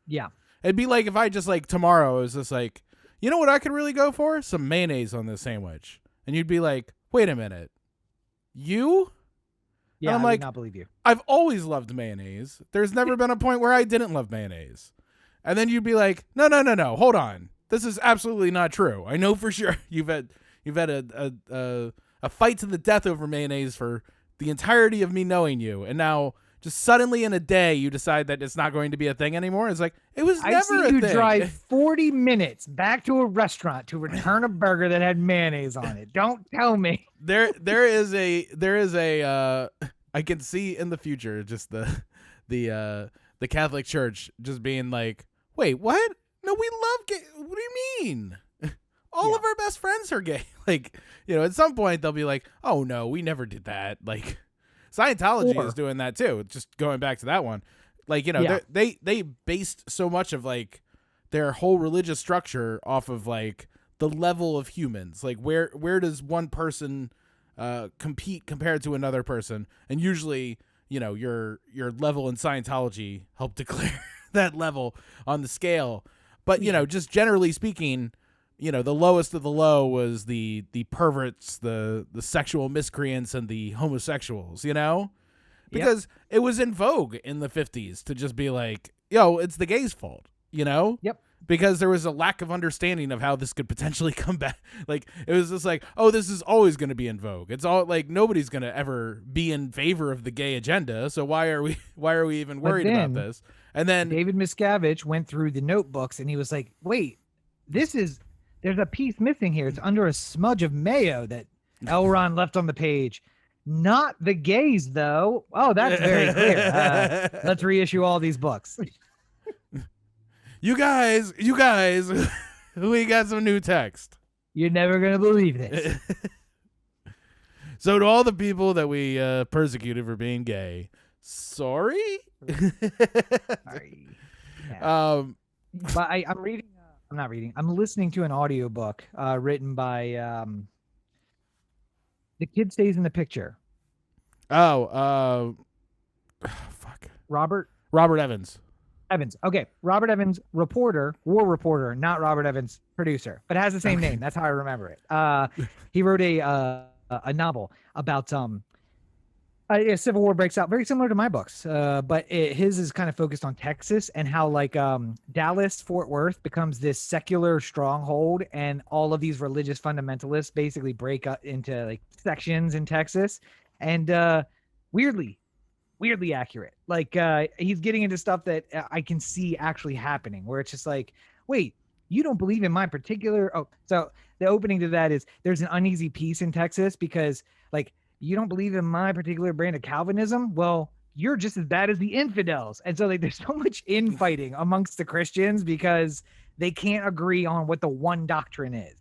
Speaker 2: Yeah.
Speaker 1: It'd be like if I just like tomorrow was just like, you know what I could really go for? Some mayonnaise on this sandwich. And you'd be like, wait a minute. You?
Speaker 2: Yeah,
Speaker 1: and I'm
Speaker 2: I
Speaker 1: like,
Speaker 2: would not believe you.
Speaker 1: I've always loved mayonnaise. There's never been a point where I didn't love mayonnaise. And then you'd be like, no, hold on. This is absolutely not true. I know for sure you've had a fight to the death over mayonnaise for the entirety of me knowing you. And now just suddenly in a day you decide that it's not going to be a thing anymore. It's like it was
Speaker 2: I
Speaker 1: never
Speaker 2: see
Speaker 1: a
Speaker 2: you
Speaker 1: thing.
Speaker 2: drive 40 minutes back to a restaurant to return a burger that had mayonnaise on it. Don't tell me.
Speaker 1: There is a I can see in the future just the Catholic Church just being like, wait, what? No, we love gay. What do you mean? All of our best friends are gay. Like, at some point they'll be like, oh no, we never did that. Like, Scientology is doing that too. Just going back to that one. Like, they based so much of like their whole religious structure off of like the level of humans. Like where does one person compete compared to another person? And usually, your level in Scientology help declare that level on the scale. But, just generally speaking, the lowest of the low was the perverts, the sexual miscreants, and the homosexuals, because it was in vogue in the 50s to just be like, yo, it's the gays' fault,
Speaker 2: Yep.
Speaker 1: Because there was a lack of understanding of how this could potentially come back. Like, it was just like, oh, this is always going to be in vogue. It's all like nobody's going to ever be in favor of the gay agenda. So why are we even worried about this? And then
Speaker 2: David Miscavige went through the notebooks and he was like, wait, there's a piece missing here. It's under a smudge of mayo that Elron left on the page. Not the gays, though. Oh, that's very clear. Let's reissue all these books.
Speaker 1: You guys, we got some new text.
Speaker 2: You're never going to believe this.
Speaker 1: So to all the people that we persecuted for being gay, sorry.
Speaker 2: Sorry. Yeah. But I'm listening to an audiobook written by The Kid Stays in the Picture.
Speaker 1: Fuck.
Speaker 2: Robert
Speaker 1: Evans.
Speaker 2: Okay. Robert Evans, war reporter, not Robert Evans, producer, but has the same name. That's how I remember it. He wrote a novel about a Civil War breaks out, very similar to my books, but his is kind of focused on Texas and how like Dallas, Fort Worth becomes this secular stronghold, and all of these religious fundamentalists basically break up into like sections in Texas, and weirdly accurate. Like he's getting into stuff that I can see actually happening, where it's just like, wait, you don't believe in my particular. Oh, so the opening to that is there's an uneasy peace in Texas because like, you don't believe in my particular brand of Calvinism? Well, you're just as bad as the infidels. And so like there's so much infighting amongst the Christians because they can't agree on what the one doctrine is.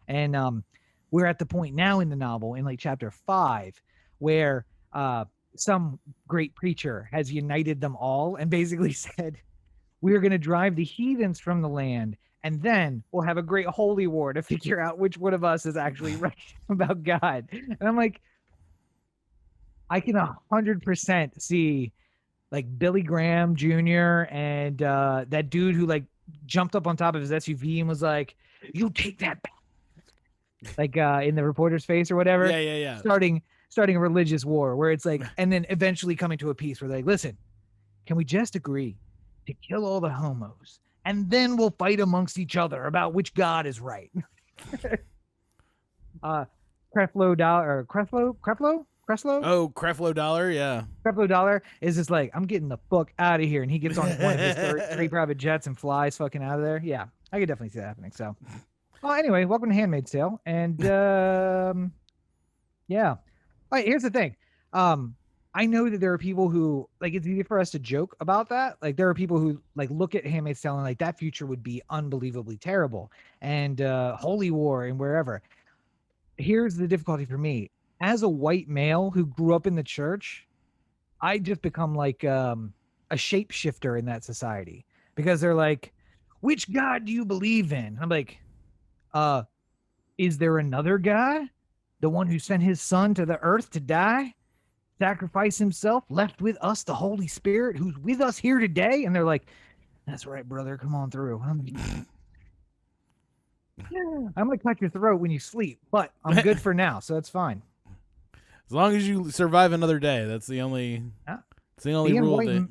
Speaker 2: And we're at the point now in the novel in like chapter 5 where some great preacher has united them all and basically said, we're going to drive the heathens from the land, and then we'll have a great holy war to figure out which one of us is actually right about God. And I'm like, I can 100% see like Billy Graham Jr. and that dude who like jumped up on top of his SUV and was like, you take that back. Like in the reporter's face or whatever.
Speaker 1: Yeah.
Speaker 2: Starting a religious war where it's like, and then eventually coming to a peace where they're like, listen, can we just agree to kill all the homos and then we'll fight amongst each other about which God is right? Creflo Dollar.
Speaker 1: Oh, Creflo Dollar, yeah.
Speaker 2: Creflo Dollar is just like, I'm getting the fuck out of here, and he gets on one of his 3 private jets and flies fucking out of there. Yeah, I could definitely see that happening. So, well, anyway, welcome to Handmaid's Tale, and yeah. All right, here's the thing. I know that there are people who like it's easy for us to joke about that. Like there are people who like look at Handmaid's Tale and like that future would be unbelievably terrible, and holy war and wherever. Here's the difficulty for me. As a white male who grew up in the church, I just become like a shapeshifter in that society because they're like, which God do you believe in? I'm like, is there another God? The one who sent his son to the earth to die, sacrifice himself, left with us the Holy Spirit who's with us here today? And they're like, that's right, brother. Come on through. I'm going to cut your throat when you sleep, but I'm good for now. So it's fine.
Speaker 1: As long as you survive another day, that's the only. It's the only rule.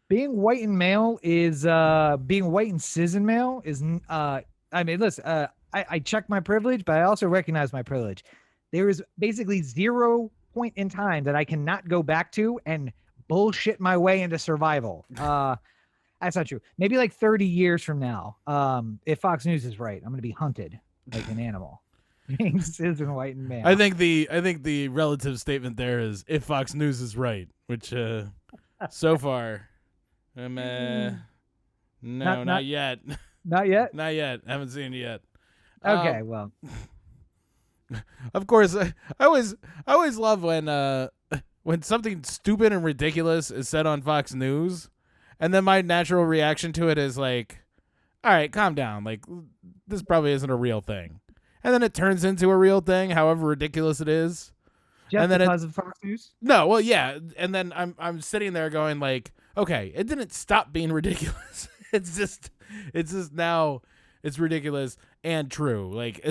Speaker 2: Being white and male is being white and cis and male is. I mean, listen. I check my privilege, but I also recognize my privilege. There is basically 0 point in time that I cannot go back to and bullshit my way into survival. That's not true. Maybe like 30 years from now, if Fox News is right, I'm going to be hunted like an animal. Being Susan White and male.
Speaker 1: I think the relative statement there is if Fox News is right, which so far, no, not yet.
Speaker 2: Not yet.
Speaker 1: Not yet. Haven't seen it yet.
Speaker 2: Okay, well,
Speaker 1: of course, I always love when something stupid and ridiculous is said on Fox News, and then my natural reaction to it is like, all right, calm down. Like, this probably isn't a real thing. And then it turns into a real thing, however ridiculous it is.
Speaker 2: just
Speaker 1: and then
Speaker 2: because of Fox News.
Speaker 1: No, well, yeah. And then I'm sitting there going like, okay, it didn't stop being ridiculous. it's just now it's ridiculous and true. Like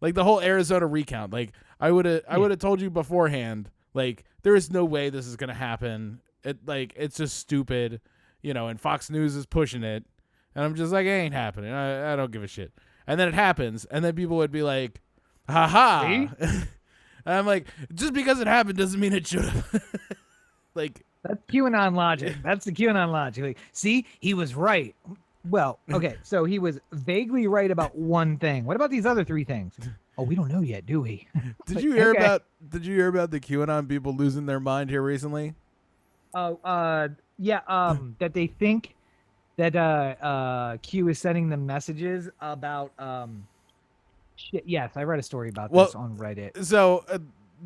Speaker 1: like the whole Arizona recount. Like I would have told you beforehand. Like there is no way this is gonna happen. It's just stupid, and Fox News is pushing it, and I'm just like, it ain't happening. I don't give a shit. And then it happens, and then people would be like, haha. And I'm like, just because it happened doesn't mean it should have. Like,
Speaker 2: that's QAnon logic. That's the QAnon logic. Like, see, he was right. Well, okay, so he was vaguely right about one thing. What about these other three things? Oh, we don't know yet, do we?
Speaker 1: Did you hear about the QAnon people losing their mind here recently?
Speaker 2: Yeah, that they think that Q is sending them messages about shit. Yes, I read a story about this on Reddit.
Speaker 1: So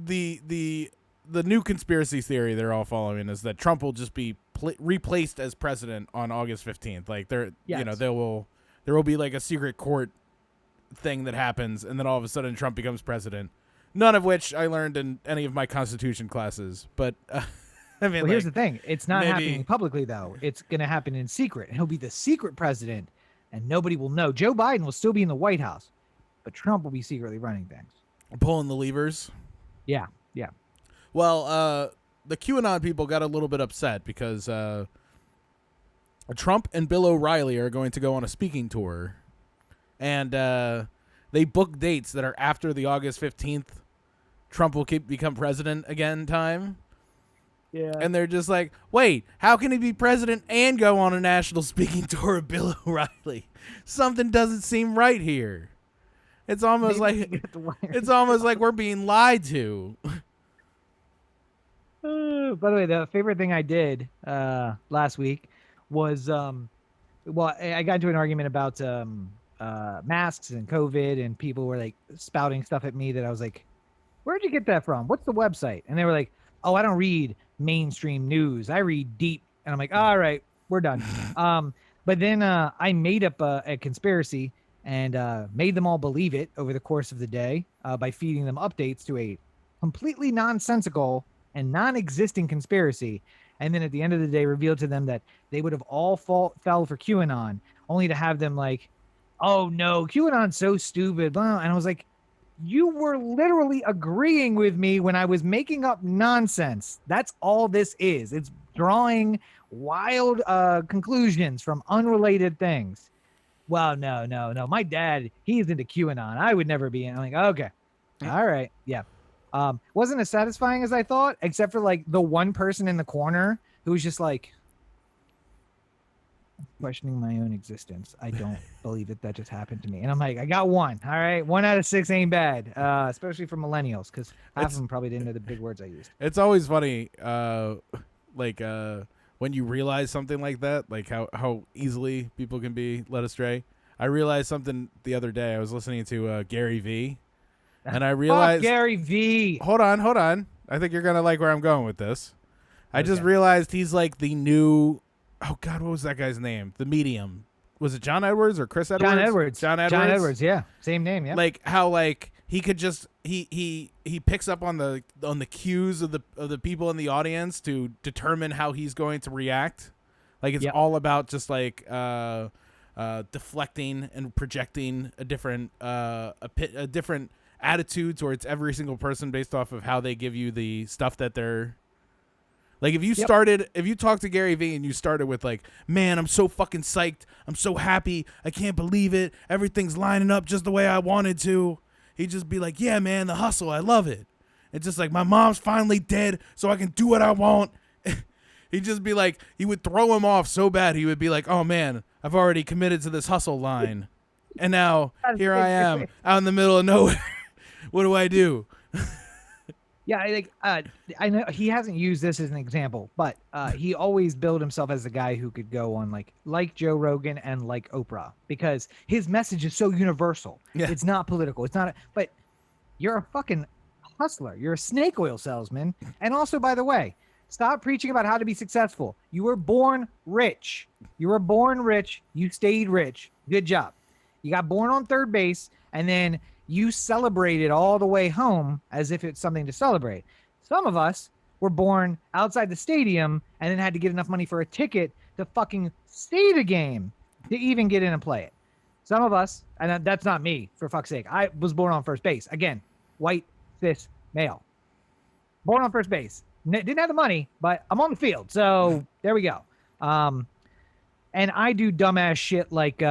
Speaker 1: the new conspiracy theory they're all following is that Trump will just be replaced as president on August 15th. Like there will be like a secret court thing that happens, and then all of a sudden Trump becomes president. None of which I learned in any of my Constitution classes, but. I mean,
Speaker 2: here's the thing. It's not happening publicly, though. It's going to happen in secret. And he'll be the secret president, and nobody will know. Joe Biden will still be in the White House, but Trump will be secretly running things.
Speaker 1: Pulling the levers?
Speaker 2: Yeah.
Speaker 1: Well, the QAnon people got a little bit upset because Trump and Bill O'Reilly are going to go on a speaking tour, and they booked dates that are after the August 15th Trump will become president again time.
Speaker 2: Yeah.
Speaker 1: And they're just like, wait, how can he be president and go on a national speaking tour of Bill O'Reilly? Something doesn't seem right here. It's almost like we're being lied to.
Speaker 2: By the way, the favorite thing I did last week was I got into an argument about masks and COVID, and people were like spouting stuff at me that I was like, where'd you get that from? What's the website? And they were like, oh, I don't read mainstream news. I read deep. And I'm like, all right, we're done. But then I made up a conspiracy and made them all believe it over the course of the day by feeding them updates to a completely nonsensical and non-existing conspiracy. And then at the end of the day, revealed to them that they would have all fell for QAnon, only to have them like, oh no, QAnon's so stupid. And I was like, you were literally agreeing with me when I was making up nonsense. That's all this is. It's drawing wild conclusions from unrelated things. Well, no. My dad, he's into QAnon. I would never be. I'm like, okay. All right. Yeah. Wasn't as satisfying as I thought, except for like the one person in the corner who was just like questioning my own existence. I don't believe that just happened to me. And I'm like, I got one. All right. 1 out of 6 ain't bad. Especially for millennials, because half of them probably didn't know the big words I used.
Speaker 1: It's always funny, when you realize something like that, like how easily people can be led astray. I realized something the other day. I was listening to Gary V, and I realized
Speaker 2: Gary V.
Speaker 1: Hold on. I think you're gonna like where I'm going with this. I just realized he's like the new. Oh God, what was that guy's name? The Medium. Was it John Edwards or Chris Edwards? John Edwards.
Speaker 2: Yeah, same name. Yeah.
Speaker 1: Like how he could just he picks up on the cues of the people in the audience to determine how he's going to react. Like it's all about just like deflecting and projecting a different attitude towards every single person based off of how they give you the stuff that they're. Like if you talk to Gary Vee and you started with like, man, I'm so fucking psyched. I'm so happy. I can't believe it. Everything's lining up just the way I wanted to. He'd just be like, yeah, man, the hustle. I love it. It's just like my mom's finally dead so I can do what I want. He'd just be like, he would throw him off so bad. He would be like, oh man, I've already committed to this hustle line. And now here I am out in the middle of nowhere. What do I do?
Speaker 2: Yeah, I know he hasn't used this as an example, but he always billed himself as the guy who could go on like Joe Rogan and like Oprah, because his message is so universal.
Speaker 1: Yeah.
Speaker 2: It's not political. It's not. But you're a fucking hustler. You're a snake oil salesman. And also, by the way, stop preaching about how to be successful. You were born rich. You were born rich. You stayed rich. Good job. You got born on third base, and then you celebrated all the way home as if it's something to celebrate. Some of us were born outside the stadium and then had to get enough money for a ticket to fucking see the game to even get in and play it. Some of us, and that's not me, for fuck's sake. I was born on first base. Again, white, cis, male. Born on first base. Didn't have the money, but I'm on the field. So there we go. And I do dumbass shit like,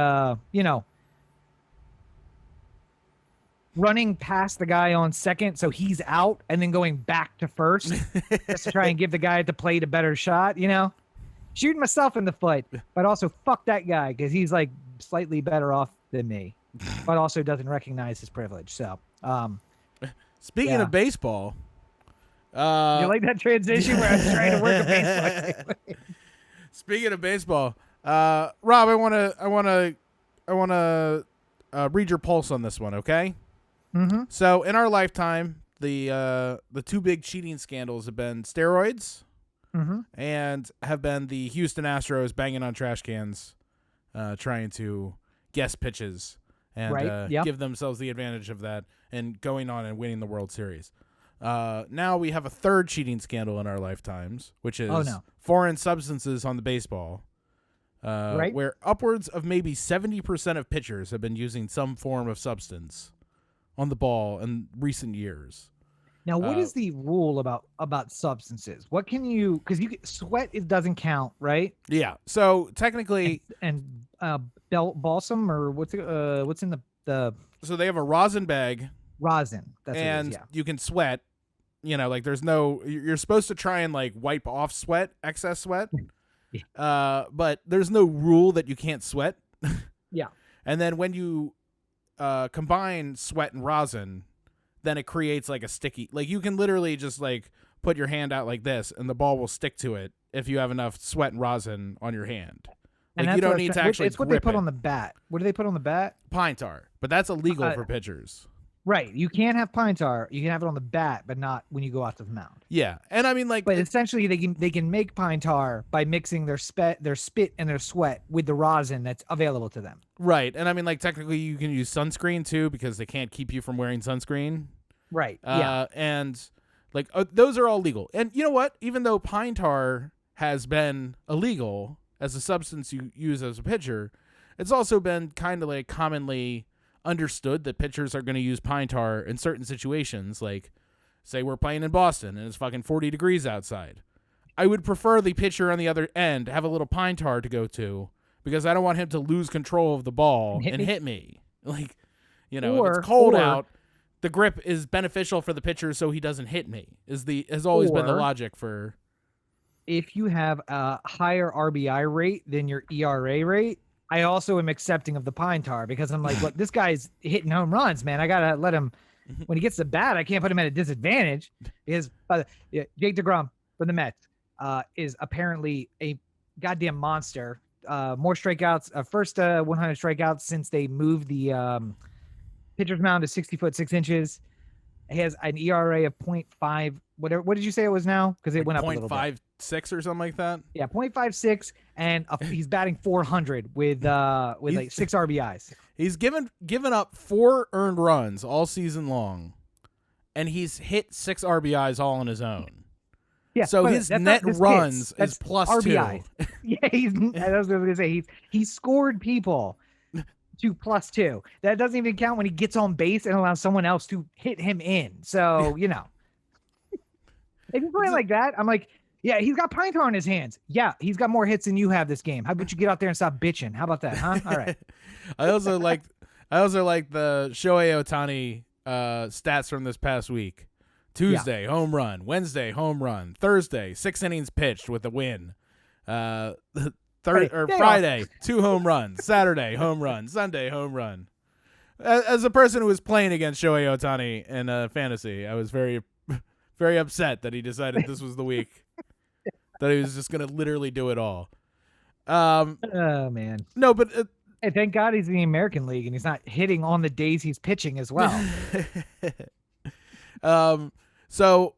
Speaker 2: running past the guy on second so he's out and then going back to first just to try and give the guy at the plate a better shot, shooting myself in the foot, but also fuck that guy because he's like slightly better off than me, but also doesn't recognize his privilege. So
Speaker 1: speaking of baseball,
Speaker 2: you like that transition where I was trying to work a baseball?
Speaker 1: Speaking of baseball, Rob, I want to read your pulse on this one, okay?
Speaker 2: Mm-hmm.
Speaker 1: So in our lifetime, the two big cheating scandals have been steroids, and have been the Houston Astros banging on trash cans, trying to guess pitches and give themselves the advantage of that and going on and winning the World Series. Now we have a third cheating scandal in our lifetimes, which is foreign substances on the baseball, where upwards of maybe 70% of pitchers have been using some form of substance on the ball in recent years.
Speaker 2: Now, what is the rule about substances? What can you? Because sweat doesn't count, right?
Speaker 1: Yeah. So technically,
Speaker 2: and balsam or what's in the.
Speaker 1: So they have a rosin bag.
Speaker 2: Rosin. That's
Speaker 1: and
Speaker 2: what it is,
Speaker 1: you can sweat. There's no. You're supposed to try and wipe off excess sweat. But there's no rule that you can't sweat.
Speaker 2: Yeah.
Speaker 1: And then when you combine sweat and rosin, then it creates a sticky, you can literally just put your hand out like this and the ball will stick to it if you have enough sweat and rosin on your hand.
Speaker 2: And
Speaker 1: you don't need to actually
Speaker 2: it's what they put
Speaker 1: it.
Speaker 2: on the bat. What do they put on the bat?
Speaker 1: Pine tar, but that's illegal for pitchers.
Speaker 2: Right. You can't have pine tar. You can have it on the bat, but not when you go out to the mound.
Speaker 1: Yeah. And I mean,
Speaker 2: but essentially they can make pine tar by mixing their spit and their sweat with the rosin that's available to them.
Speaker 1: Right. And I mean, technically you can use sunscreen too, because they can't keep you from wearing sunscreen.
Speaker 2: Right. Yeah.
Speaker 1: And those are all legal. And you know what? Even though pine tar has been illegal as a substance you use as a pitcher, it's also been kind of commonly understood that pitchers are going to use pine tar in certain situations, say we're playing in Boston and it's fucking 40 degrees outside. I would prefer the pitcher on the other end have a little pine tar to go to, because I don't want him to lose control of the ball and hit me. If it's cold out, the grip is beneficial for the pitcher so he doesn't hit me. Has always been the logic for.
Speaker 2: If you have a higher RBI rate than your ERA rate, I also am accepting of the pine tar, because I'm like, look, this guy's hitting home runs, man. I got to let him, when he gets the bat, I can't put him at a disadvantage, because Jake DeGrom from the Mets is apparently a goddamn monster. More strikeouts, first 100 strikeouts since they moved the pitcher's mound to 60 foot 6 inches. He has an ERA of 0.5. Whatever. What did you say it was now? Because it went up a little bit.
Speaker 1: 0.56 or something like that.
Speaker 2: Yeah, 0.56, and he's batting 400 with 6 RBIs.
Speaker 1: He's given up 4 earned runs all season long, and he's hit 6 RBIs all on his own.
Speaker 2: Yeah,
Speaker 1: so his net runs is plus
Speaker 2: RBIs. 2. Yeah, I was going to say he's scored people to plus 2. That doesn't even count when he gets on base and allows someone else to hit him in. So if you're playing like that, I'm like, yeah, he's got pine tar in his hands. Yeah, he's got more hits than you have this game. How about you get out there and stop bitching? How about that, huh? All right.
Speaker 1: I also like the Shohei Ohtani stats from this past week. Tuesday, home run. Wednesday, home run. Thursday, 6 innings pitched with a win. Friday, 2 home runs. Saturday, home run. Sunday, home run. As a person who was playing against Shohei Ohtani in fantasy, I was very, very upset that he decided this was the week that he was just going to literally do it all.
Speaker 2: Oh man.
Speaker 1: No, but
Speaker 2: hey, thank God he's in the American League and he's not hitting on the days he's pitching as well.
Speaker 1: So,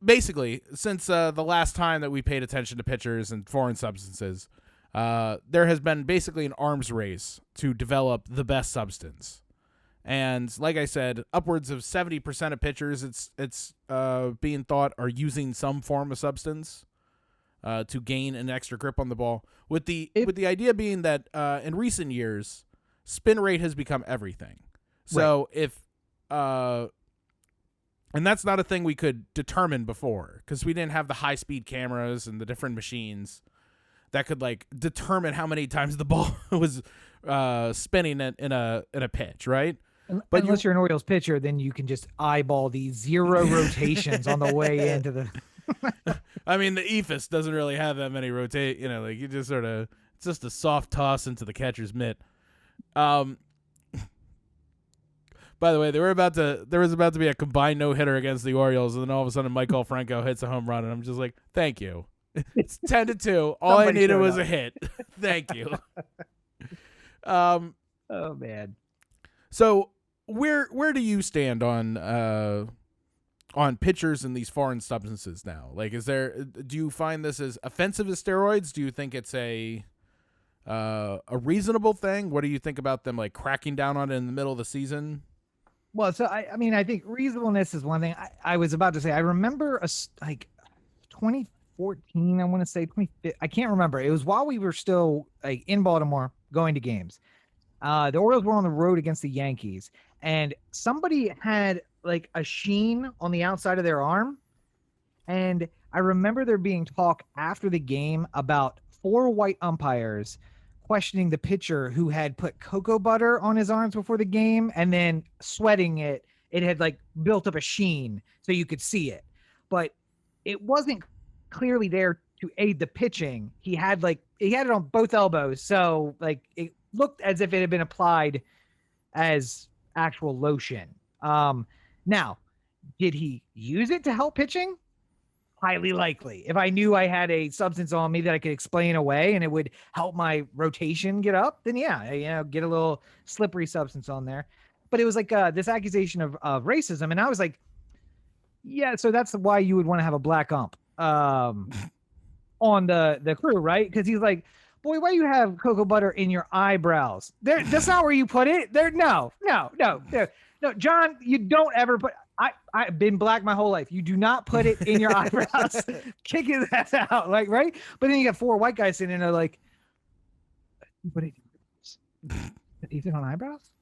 Speaker 1: basically, since the last time that we paid attention to pitchers and foreign substances, there has been basically an arms race to develop the best substance. And like I said, upwards of 70% of pitchers, it's being thought are using some form of substance to gain an extra grip on the ball. With the idea being that in recent years, spin rate has become everything. So if and that's not a thing we could determine before because we didn't have the high-speed cameras and the different machines that could like determine how many times the ball was spinning in a pitch, right?
Speaker 2: But unless you're an Orioles pitcher, then you can just eyeball the 0 rotations on the way into the.
Speaker 1: I mean, the eephus doesn't really have that many rotate. You know, like you just sort of it's just a soft toss into the catcher's mitt. By the way, there was about to be a combined no-hitter against the Orioles, and then all of a sudden Michael Franco hits a home run, and I'm just like, thank you. It's 10-2. All I needed was a hit. Thank you.
Speaker 2: Oh man.
Speaker 1: So where do you stand on pitchers and these foreign substances now? Like, do you find this as offensive as steroids? Do you think it's a reasonable thing? What do you think about them like cracking down on it in the middle of the season?
Speaker 2: Well, so I mean, I think reasonableness is one thing. I was about to say, I remember 2014, I want to say 2015. I can't remember. It was while we were still like in Baltimore going to games. The Orioles were on the road against the Yankees, and somebody had like a sheen on the outside of their arm. And I remember there being talk after the game about 4 white umpires questioning the pitcher who had put cocoa butter on his arms before the game and then sweating it. It had like built up a sheen so you could see it, but it wasn't clearly there to aid the pitching. He had it on both elbows. So like it looked as if it had been applied as actual lotion. Now, did he use it to help pitching? Highly likely. If I knew I had a substance on me that I could explain away and it would help my rotation get up, then yeah, get a little slippery substance on there. But it was like this accusation of racism. And I was like, yeah, so that's why you would want to have a black ump on the crew, right? Because he's like, boy, why do you have cocoa butter in your eyebrows? That's not where you put it. No, John, you don't ever put. I've been black my whole life. You do not put it in your eyebrows. Kick his ass out, like, right? But then you got 4 white guys sitting in there like, you put it. Is it on eyebrows?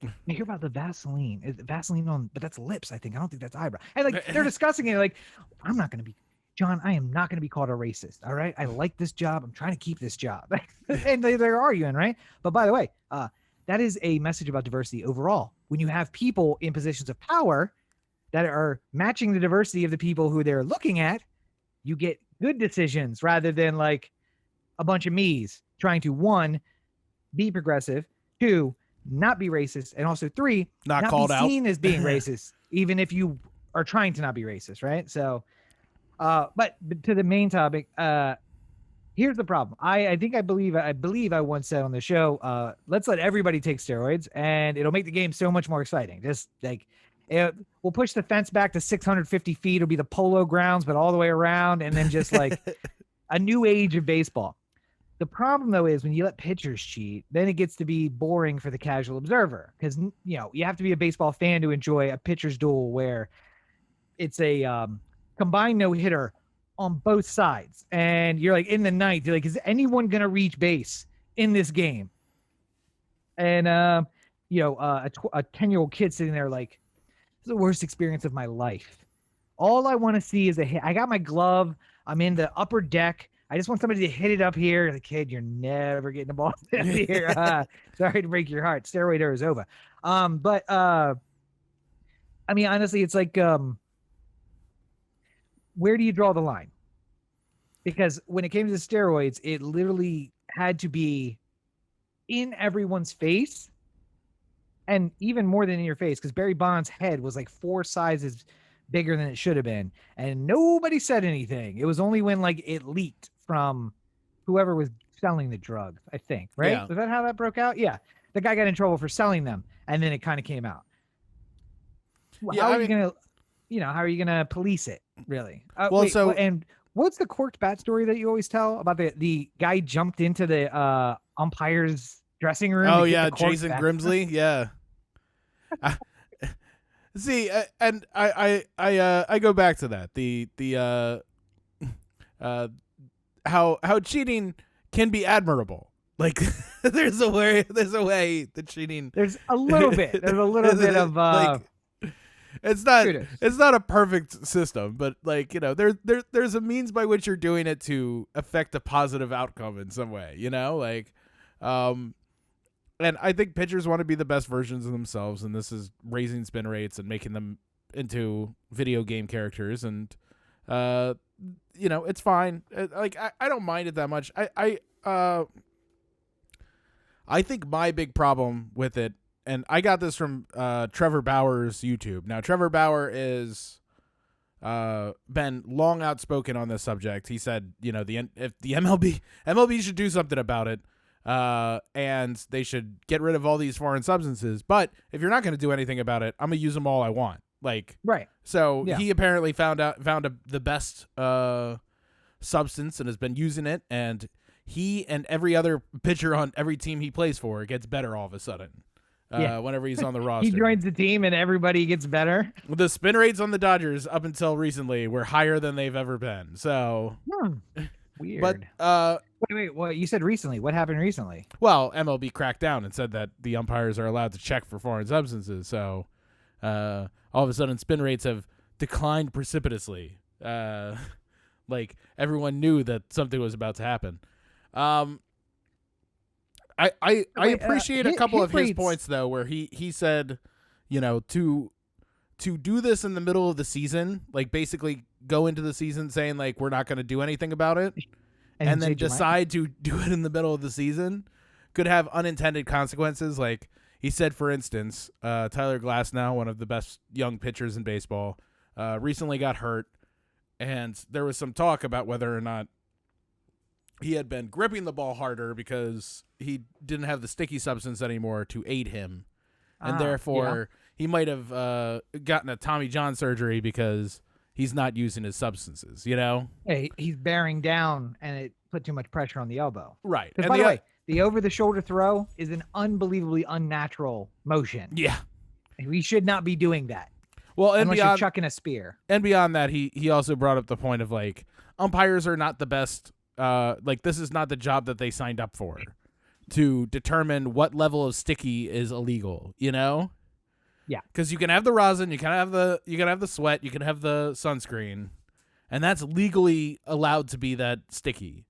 Speaker 2: You hear about the Vaseline? Is it Vaseline on? But that's lips, I think. I don't think that's eyebrow. And like they're discussing it. Like, I'm not going to be. John, I am not going to be called a racist. All right. I like this job. I'm trying to keep this job. And they're arguing, right? But by the way, that is a message about diversity overall. When you have people in positions of power that are matching the diversity of the people who they're looking at, you get good decisions rather than like a bunch of me's trying to 1, be progressive, 2, not be racist, and also 3,
Speaker 1: not called
Speaker 2: be
Speaker 1: out
Speaker 2: seen as being racist, even if you are trying to not be racist, right? So, but to the main topic, here's the problem. I believe I once said on the show, let's let everybody take steroids and it'll make the game so much more exciting. Just like we'll push the fence back to 650 feet. It'll be the Polo Grounds, but all the way around, and then just like a new age of baseball. The problem though is when you let pitchers cheat, then it gets to be boring for the casual observer because you have to be a baseball fan to enjoy a pitcher's duel where it's a combined no-hitter on both sides, and you're like in the ninth, you're like, is anyone gonna reach base in this game? And a 10-year-old kid sitting there like, this is the worst experience of my life. All I want to see is a hit. I got my glove. I'm in the upper deck. I just want somebody to hit it up here. The kid, you're never getting the ball in here. Sorry to break your heart. Steroid era is over. But I mean, honestly, it's like, where do you draw the line? Because when it came to the steroids, it literally had to be in everyone's face, and even more than in your face, because Barry Bonds' head was like 4 sizes bigger than it should have been, and nobody said anything. It was only when like it leaked from whoever was selling the drugs, I think, right?
Speaker 1: Yeah.
Speaker 2: Was that how that broke out? Yeah. The guy got in trouble for selling them, and then it kind of came out.
Speaker 1: Yeah,
Speaker 2: How are you gonna, how are you gonna police it, really?
Speaker 1: Well, so-
Speaker 2: and what's the corked bat story that you always tell about the guy jumped into the umpire's dressing room?
Speaker 1: Oh
Speaker 2: to get
Speaker 1: yeah,
Speaker 2: the corked
Speaker 1: Jason
Speaker 2: bat?
Speaker 1: Grimsley. Yeah. See, and I go back to that. How cheating can be admirable. Like there's a way that cheating.
Speaker 2: There's a little bit. There's a little bit of
Speaker 1: like, it's not
Speaker 2: kudos.
Speaker 1: it's not a perfect system, but like, there's a means by which you're doing it to affect a positive outcome in some way, like and I think pitchers want to be the best versions of themselves, and this is raising spin rates and making them into video game characters, and it's fine. I don't mind it that much. I think my big problem with it, and I got this from Trevor Bauer's YouTube. Now, Trevor Bauer is been long outspoken on this subject. He said, if the MLB should do something about it, and they should get rid of all these foreign substances. But if you're not going to do anything about it, I'm gonna use them all I want.
Speaker 2: Right.
Speaker 1: So
Speaker 2: yeah.
Speaker 1: He apparently found the best substance and has been using it, and he and every other pitcher on every team he plays for gets better all of a sudden. Whenever he's on the roster,
Speaker 2: he joins the team and everybody gets better.
Speaker 1: The spin rates on the Dodgers up until recently were higher than they've ever been. So
Speaker 2: weird.
Speaker 1: But
Speaker 2: wait. Well, you said recently. What happened recently?
Speaker 1: Well, MLB cracked down and said that the umpires are allowed to check for foreign substances. So all of a sudden, spin rates have declined precipitously. Like everyone knew that something was about to happen. I appreciate a couple of his points though, where he said, to do this in the middle of the season, like basically go into the season saying like we're not going to do anything about it, and then decide to do it in the middle of the season could have unintended consequences. Like he said, for instance, Tyler Glasnow, one of the best young pitchers in baseball, recently got hurt, and there was some talk about whether or not he had been gripping the ball harder because he didn't have the sticky substance anymore to aid him. And therefore, he might have gotten a Tommy John surgery because he's not using his substances,
Speaker 2: Hey, he's bearing down, and it put too much pressure on the elbow.
Speaker 1: Right.
Speaker 2: And by the way, the over-the-shoulder throw is an unbelievably unnatural motion.
Speaker 1: Yeah.
Speaker 2: We should not be doing that.
Speaker 1: Well, and
Speaker 2: unless you're chucking a spear.
Speaker 1: And beyond that, he also brought up the point of, like, umpires are not the best. This is not the job that they signed up for, to determine what level of sticky is illegal, Yeah. Because you can have the rosin, you can have the sweat, you can have the sunscreen, and that's legally allowed to be that sticky.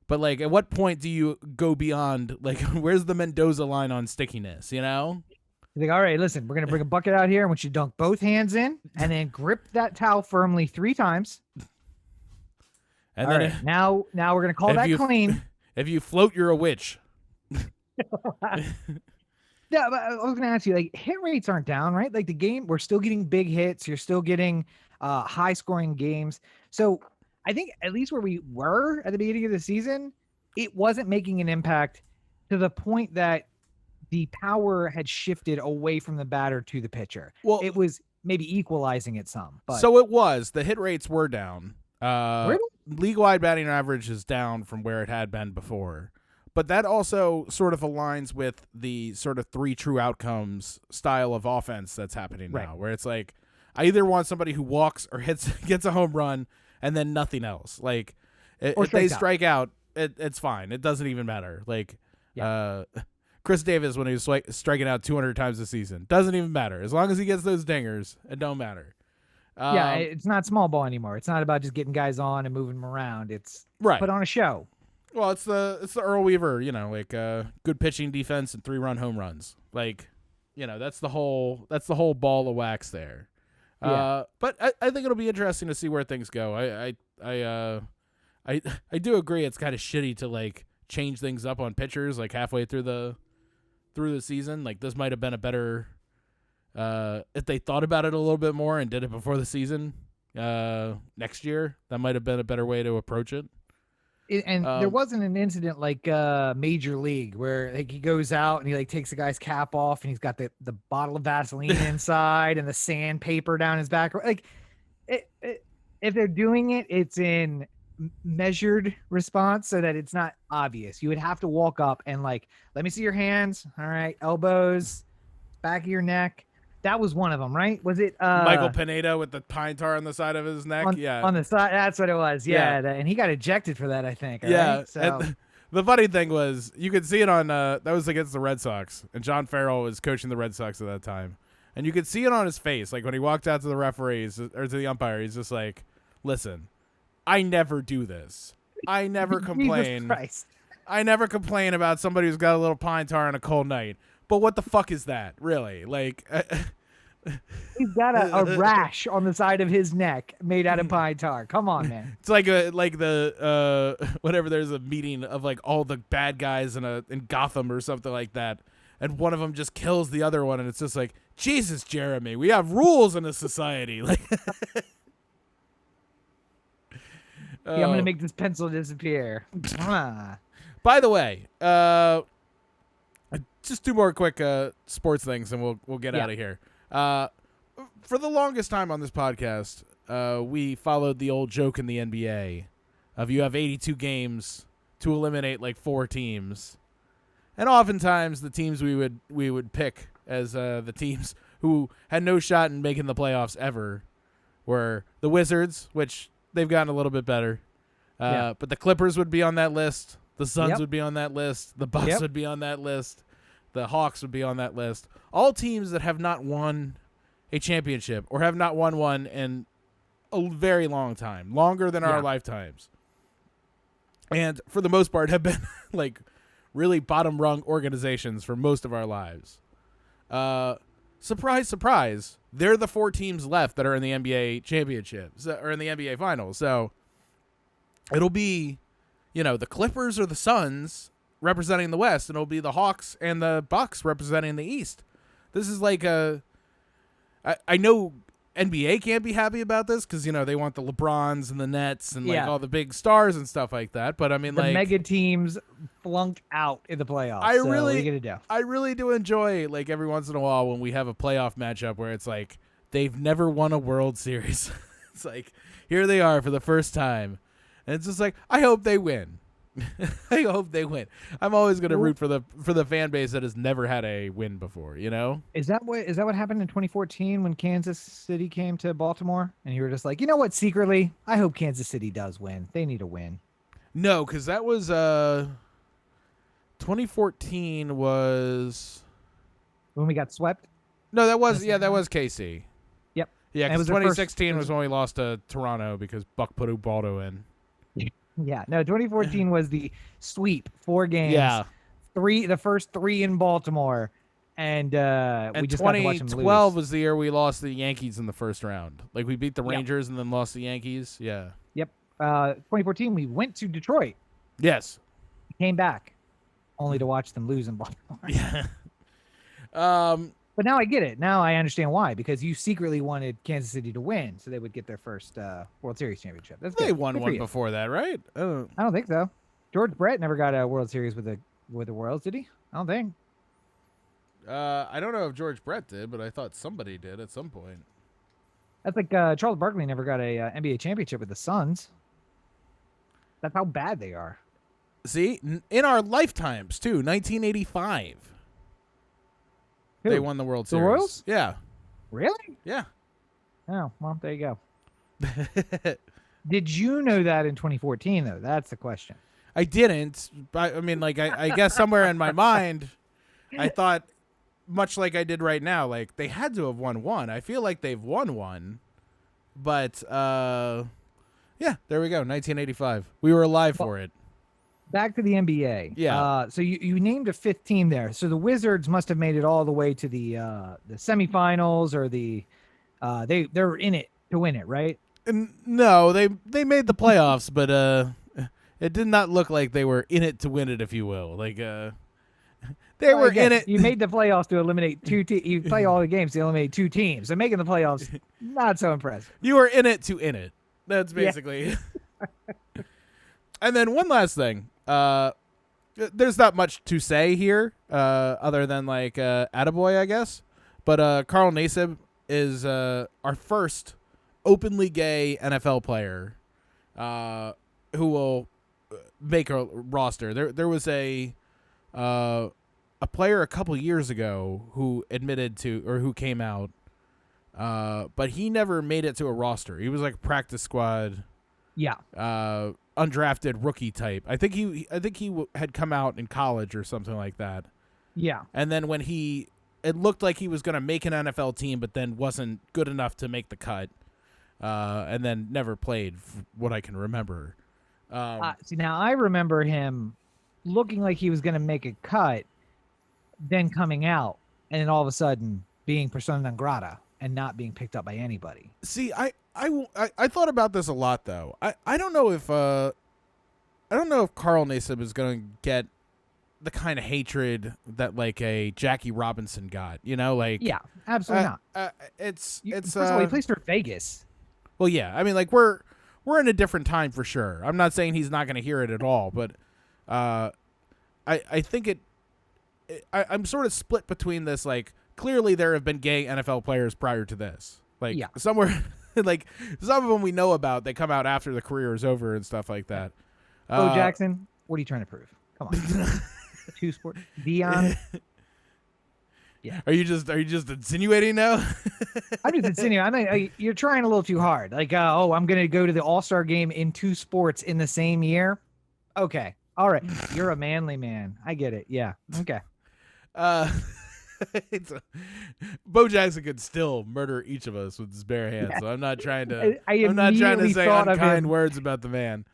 Speaker 1: But like, at what point do you go beyond? Like, where's the Mendoza line on stickiness?
Speaker 2: You're like, all right, listen, we're gonna bring a bucket out here. I want you to dunk both hands in, and then grip that towel firmly 3 times.
Speaker 1: And
Speaker 2: all
Speaker 1: then
Speaker 2: right, now we're gonna call that clean.
Speaker 1: If you float, you're a witch.
Speaker 2: Yeah, but I was gonna ask you, like, hit rates aren't down, right? Like the game, we're still getting big hits. You're still getting high scoring games. So I think at least where we were at the beginning of the season, it wasn't making an impact to the point that the power had shifted away from the batter to the pitcher.
Speaker 1: Well,
Speaker 2: it was maybe equalizing it some. But
Speaker 1: so it was. The hit rates were down.
Speaker 2: Really?
Speaker 1: League-wide batting average is down from where it had been before. But that also sort of aligns with the sort of 3 true outcomes style of offense that's happening now, where it's like, I either want somebody who walks or gets a home run and then nothing else. Like, if they strike out, it's fine. It doesn't even matter. Like, Chris Davis, when he was striking out 200 times a season, doesn't even matter. As long as he gets those dingers, it don't matter.
Speaker 2: It's not small ball anymore. It's not about just getting guys on and moving them around. It's put on a show.
Speaker 1: Well, it's the Earl Weaver, good pitching defense and 3-run home runs. Like, that's the whole ball of wax there. But I think it'll be interesting to see where things go. I do agree it's kind of shitty to like change things up on pitchers like halfway through the season. Like this might have been a better if they thought about it a little bit more and did it before the season next year. That might have been a better way to approach it.
Speaker 2: And there wasn't an incident like Major League where like he goes out and he like takes the guy's cap off and he's got the bottle of Vaseline inside and the sandpaper down his back. Like if they're doing it, it's in measured response so that it's not obvious. You would have to walk up and like, let me see your hands. All right, elbows, back of your neck. That was one of them, right? Was it
Speaker 1: Michael Pineda with the pine tar on the side of his neck?
Speaker 2: On the side. That's what it was. Yeah. And he got ejected for that, I think.
Speaker 1: Yeah.
Speaker 2: Right? So.
Speaker 1: And the funny thing was you could see it on that was against the Red Sox, and John Farrell was coaching the Red Sox at that time. And you could see it on his face. Like when he walked out to the referees or to the umpire, he's just like, listen, I never do this. I never complain. I never complain about somebody who's got a little pine tar on a cold night. But what the fuck is that, really? Like,
Speaker 2: he's got a rash on the side of his neck made out of pine tar. Come on, man.
Speaker 1: It's like whenever there's a meeting of like all the bad guys in Gotham or something like that, and one of them just kills the other one, and it's just like, Jesus, Jeremy, we have rules in this society. Like,
Speaker 2: yeah, I'm gonna make this pencil disappear.
Speaker 1: By the way, just two more quick sports things, and we'll get out of here. For the longest time on this podcast, we followed the old joke in the NBA of you have 82 games to eliminate like 4 teams, and oftentimes the teams we would pick as the teams who had no shot in making the playoffs ever were the Wizards, which they've gotten a little bit better, but the Clippers would be on that list, the Suns would be on that list, the Bucks would be on that list. The Hawks would be on that list. All teams that have not won a championship or have not won one in a very long time, longer than our lifetimes. And for the most part have been like really bottom rung organizations for most of our lives. Surprise, surprise. They're the 4 teams left that are in the NBA championships or in the NBA finals. So it'll be, the Clippers or the Suns representing the West, and it'll be the Hawks and the Bucks representing the East. This is like I know NBA can't be happy about this because they want the LeBrons and the Nets and like all the big stars and stuff like that. But I mean,
Speaker 2: the
Speaker 1: like
Speaker 2: mega teams flunk out in the playoffs. What are you gonna do?
Speaker 1: I really do enjoy like every once in a while when we have a playoff matchup where it's like they've never won a World Series. It's like here they are for the first time, and it's just like I hope they win. I hope they win. I'm always going to root for the fan base that has never had a win before, Is that what happened in 2014 when Kansas City came to Baltimore and you were just like, you know what, secretly, I hope Kansas City does win. They need a win. No, cuz that was 2014 was
Speaker 2: when we got swept?
Speaker 1: No, that was KC.
Speaker 2: Yep.
Speaker 1: Yeah, cuz 2016 was when we lost to Toronto because Buck put Ubaldo in.
Speaker 2: Yeah, no, 2014 was the sweep, 4 games.
Speaker 1: Yeah.
Speaker 2: The first 3 in Baltimore. And we just got to watch them lose.
Speaker 1: 2012 was the year we lost the Yankees in the first round. Like we beat the Rangers and then lost the Yankees. Yeah.
Speaker 2: Yep. 2014, we went to Detroit.
Speaker 1: Yes.
Speaker 2: Came back only to watch them lose in Baltimore.
Speaker 1: Yeah.
Speaker 2: But now I get it. Now I understand why, because you secretly wanted Kansas City to win so they would get their first World Series championship. That's
Speaker 1: they
Speaker 2: good.
Speaker 1: won
Speaker 2: good
Speaker 1: one before that, right?
Speaker 2: I don't think so. George Brett never got a World Series with the Worlds, did he? I don't think.
Speaker 1: I don't know if George Brett did, but I thought somebody did at some point.
Speaker 2: That's like Charles Barkley never got a NBA championship with the Suns. That's how bad they are.
Speaker 1: See, in our lifetimes too, 1985.
Speaker 2: Who?
Speaker 1: They won the World Series.
Speaker 2: The Royals?
Speaker 1: Yeah.
Speaker 2: Really?
Speaker 1: Yeah.
Speaker 2: Oh, well, there you go. Did you know that in 2014, though? That's the question.
Speaker 1: I didn't. I mean, like, I guess somewhere in my mind, I thought, much like I did right now, like, they had to have won one. I feel like they've won one. But, yeah, there we go, 1985. We were alive for it.
Speaker 2: Back to the NBA.
Speaker 1: Yeah.
Speaker 2: So you named a 5th team there. So the Wizards must have made it all the way to the semifinals or the they're in it to win it, right?
Speaker 1: And no, they made the playoffs, but it did not look like they were in it to win it, if you will. Like they were
Speaker 2: Again,
Speaker 1: in it.
Speaker 2: You made the playoffs to eliminate two teams. You play all the games to eliminate two teams. So making the playoffs, not so impressive.
Speaker 1: You were in it to in it. That's basically. Yeah. And then one last thing. There's not much to say here, other than like attaboy, I guess. But Carl Nassib is our first openly gay NFL player who will make a roster. There was a player a couple years ago who admitted to, or who came out, but he never made it to a roster. He was like a practice squad, undrafted rookie type. I think he had come out in college or something like that.
Speaker 2: Yeah.
Speaker 1: And then when it looked like he was going to make an NFL team, but then wasn't good enough to make the cut, and then never played, what I can remember.
Speaker 2: See, now I remember him looking like he was going to make a cut, then coming out, and then all of a sudden being persona non grata and not being picked up by anybody.
Speaker 1: See, I thought about this a lot, though. I don't know if Carl Nassib is going to get the kind of hatred that like a Jackie Robinson got. You know, like
Speaker 2: absolutely not.
Speaker 1: It's
Speaker 2: first of all, he plays for Vegas.
Speaker 1: Well, yeah, I mean, like we're in a different time for sure. I'm not saying he's not going to hear it at all, but I think I'm sort of split between this. Like, clearly there have been gay NFL players prior to this. Like, somewhere, like some of them we know about. They come out after the career is over and stuff like that.
Speaker 2: Bo Jackson, what are you trying to prove? Come on, two sport. Dion. Yeah.
Speaker 1: Are you just insinuating now?
Speaker 2: I'm just insinuating. You're trying a little too hard. Like, I'm going to go to the All-Star game in two sports in the same year. Okay. All right. You're a manly man. I get it. Yeah. Okay.
Speaker 1: Bo Jackson could still murder each of us with his bare hands. Yeah. So I'm not trying to.
Speaker 2: I'm
Speaker 1: not trying to say unkind words about the man.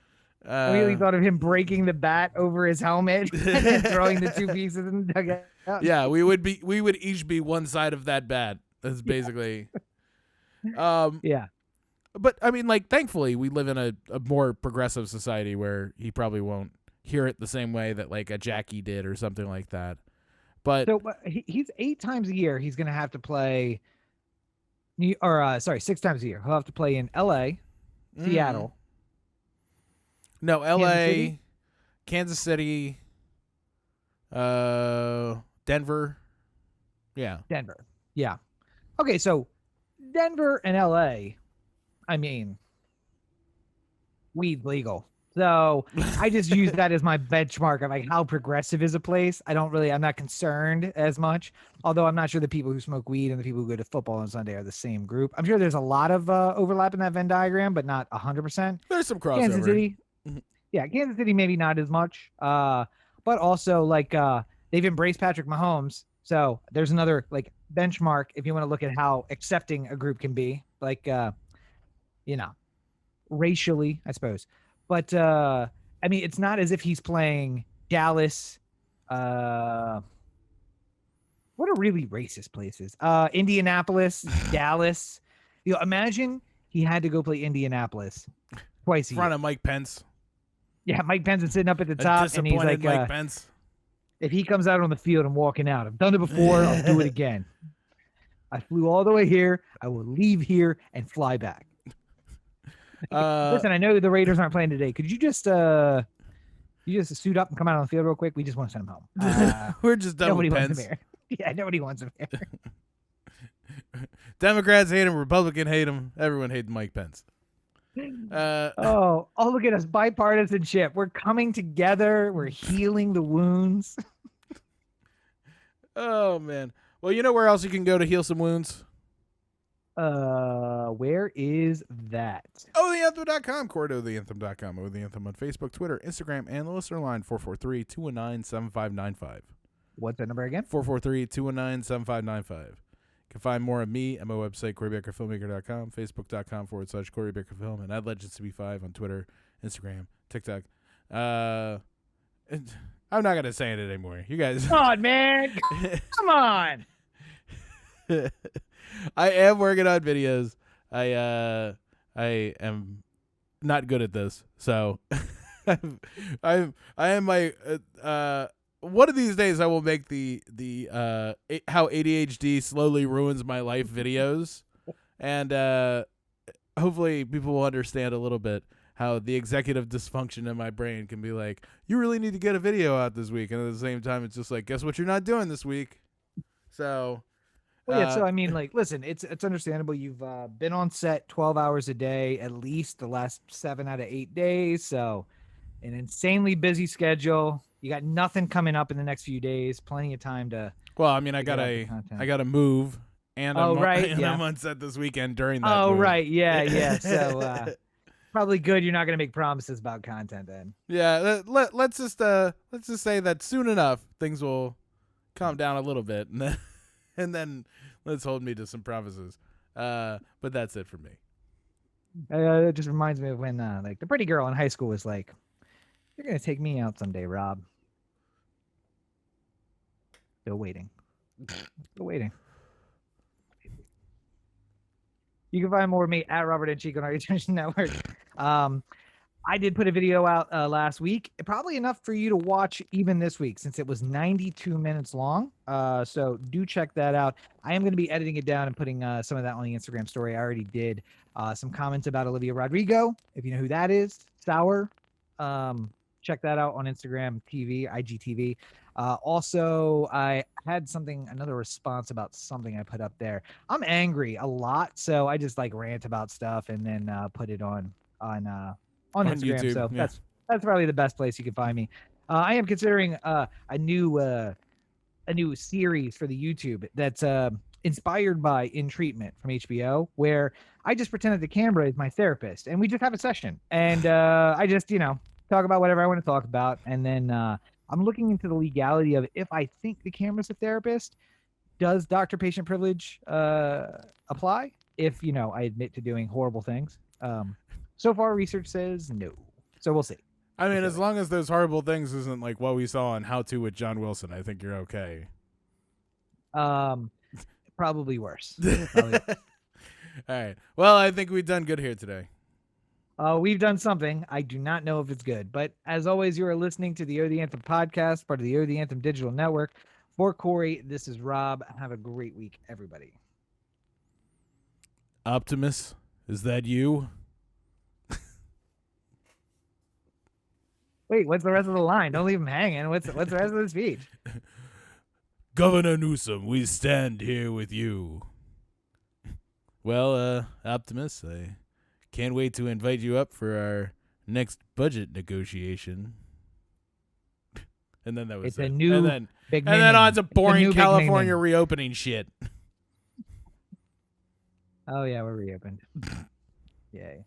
Speaker 2: I immediately thought of him breaking the bat over his helmet and throwing the two pieces in the dugout.
Speaker 1: Yeah, we would each be one side of that bat. That's basically.
Speaker 2: Yeah.
Speaker 1: But I mean, like, thankfully, we live in a more progressive society where he probably won't hear it the same way that like a Jackie did or something like that. But
Speaker 2: he's 8 times a year. He's going to have to play, 6 times a year. He'll have to play in L.A., Seattle.
Speaker 1: No, L.A., Kansas City, Denver. Yeah.
Speaker 2: Denver. Yeah. Okay, so Denver and L.A., I mean, weed legal. So I just use that as my benchmark of like how progressive is a place. I'm not concerned as much, although I'm not sure the people who smoke weed and the people who go to football on Sunday are the same group. I'm sure there's a lot of overlap in that Venn diagram, but not 100%.
Speaker 1: There's some crossover.
Speaker 2: Kansas City. Yeah, Kansas City maybe not as much, but also like they've embraced Patrick Mahomes. So there's another like benchmark if you want to look at how accepting a group can be, like racially, I suppose. But I mean, it's not as if he's playing Dallas. What are really racist places? Indianapolis, Dallas. Imagine he had to go play Indianapolis twice a year.
Speaker 1: In front of Mike Pence.
Speaker 2: Yeah, Mike Pence is sitting up at the top, and he's like,
Speaker 1: Mike Pence.
Speaker 2: If he comes out on the field, I'm walking out. I've done it before. I'll do it again. I flew all the way here. I will leave here and fly back. Listen, I know the Raiders aren't playing today. Could you just suit up and come out on the field real quick? We just want to send him home.
Speaker 1: We're just done with Pence.
Speaker 2: Wants him here. Yeah, nobody wants him here.
Speaker 1: Democrats hate him. Republicans hate him. Everyone hates Mike Pence.
Speaker 2: Look at us, bipartisanship. We're coming together. We're healing the wounds.
Speaker 1: Oh man. Well, you know where else you can go to heal some wounds?
Speaker 2: Where is that?
Speaker 1: OTheAnthem.com, OTheAnthem.com, O The Anthem on Facebook, Twitter, Instagram, and the listener line 443-219-7595.
Speaker 2: What's that number again?
Speaker 1: 443-219-7595. You can find more of me at my website, CoreyBakerFilmmaker.com, Facebook.com/CoreyBakerFilm, and at Legends to be 5 on Twitter, Instagram, TikTok. I'm not going to say it anymore. You guys.
Speaker 2: Come on, man. Come on.
Speaker 1: I am working on videos. I am not good at this, so I am my one of these days I will make the how ADHD slowly ruins my life videos, and hopefully people will understand a little bit how the executive dysfunction in my brain can be like, you really need to get a video out this week, and at the same time it's just like, guess what you're not doing this week. So
Speaker 2: Well, yeah. So I mean, like, listen, it's understandable. You've been on set 12 hours a day at least the last 7 out of 8 days. So an insanely busy schedule. You got nothing coming up in the next few days. Plenty of time to.
Speaker 1: well, I mean, I
Speaker 2: get out the
Speaker 1: gotta
Speaker 2: content.
Speaker 1: move, and
Speaker 2: Oh, right,
Speaker 1: and
Speaker 2: yeah.
Speaker 1: I'm on set this weekend during that.
Speaker 2: Oh,
Speaker 1: move.
Speaker 2: right. Yeah. Yeah. So probably good. You're not going to make promises about content then.
Speaker 1: Yeah, let's just say that soon enough things will calm down a little bit, and then let's hold me to some promises. But that's it for me.
Speaker 2: It just reminds me of when like the pretty girl in high school was like, "You're going to take me out someday, Rob." Still waiting. Still waiting. You can find more of me at Robert and Chico on our Attention Network. I did put a video out last week, probably enough for you to watch even this week since it was 92 minutes long. So do check that out. I am going to be editing it down and putting some of that on the Instagram story. I already did some comments about Olivia Rodrigo. If you know who that is, Sour. Check that out on Instagram TV, IGTV. Also, I had another response about something I put up there. I'm angry a lot, so I just like rant about stuff and then put it on Instagram.
Speaker 1: YouTube,
Speaker 2: So
Speaker 1: yeah.
Speaker 2: that's probably the best place you can find me. I am considering a new series for the YouTube that's inspired by In Treatment from HBO, where I just pretend that the camera is my therapist and we just have a session, and I just talk about whatever I want to talk about, and then I'm looking into the legality of if I think the camera's a therapist, does doctor-patient privilege apply if I admit to doing horrible things? So far, research says no. So we'll see.
Speaker 1: I mean, as long as those horrible things isn't like what we saw on How to with John Wilson, I think you're okay.
Speaker 2: Probably worse.
Speaker 1: All right. Well, I think we've done good here today.
Speaker 2: We've done something. I do not know if it's good, but as always, you are listening to the O The Anthem podcast, part of the O The Anthem digital network. For Corey, this is Rob. Have a great week, everybody.
Speaker 1: Optimus, is that you?
Speaker 2: Wait, what's the rest of the line? Don't leave him hanging. What's the rest of the speech?
Speaker 1: Governor Newsom, we stand here with you. Well, Optimus, I can't wait to invite you up for our next budget negotiation. And then that was
Speaker 2: It's
Speaker 1: it.
Speaker 2: a new
Speaker 1: and
Speaker 2: big
Speaker 1: then on to boring California
Speaker 2: big
Speaker 1: reopening shit.
Speaker 2: Oh yeah, we're reopened. Yay.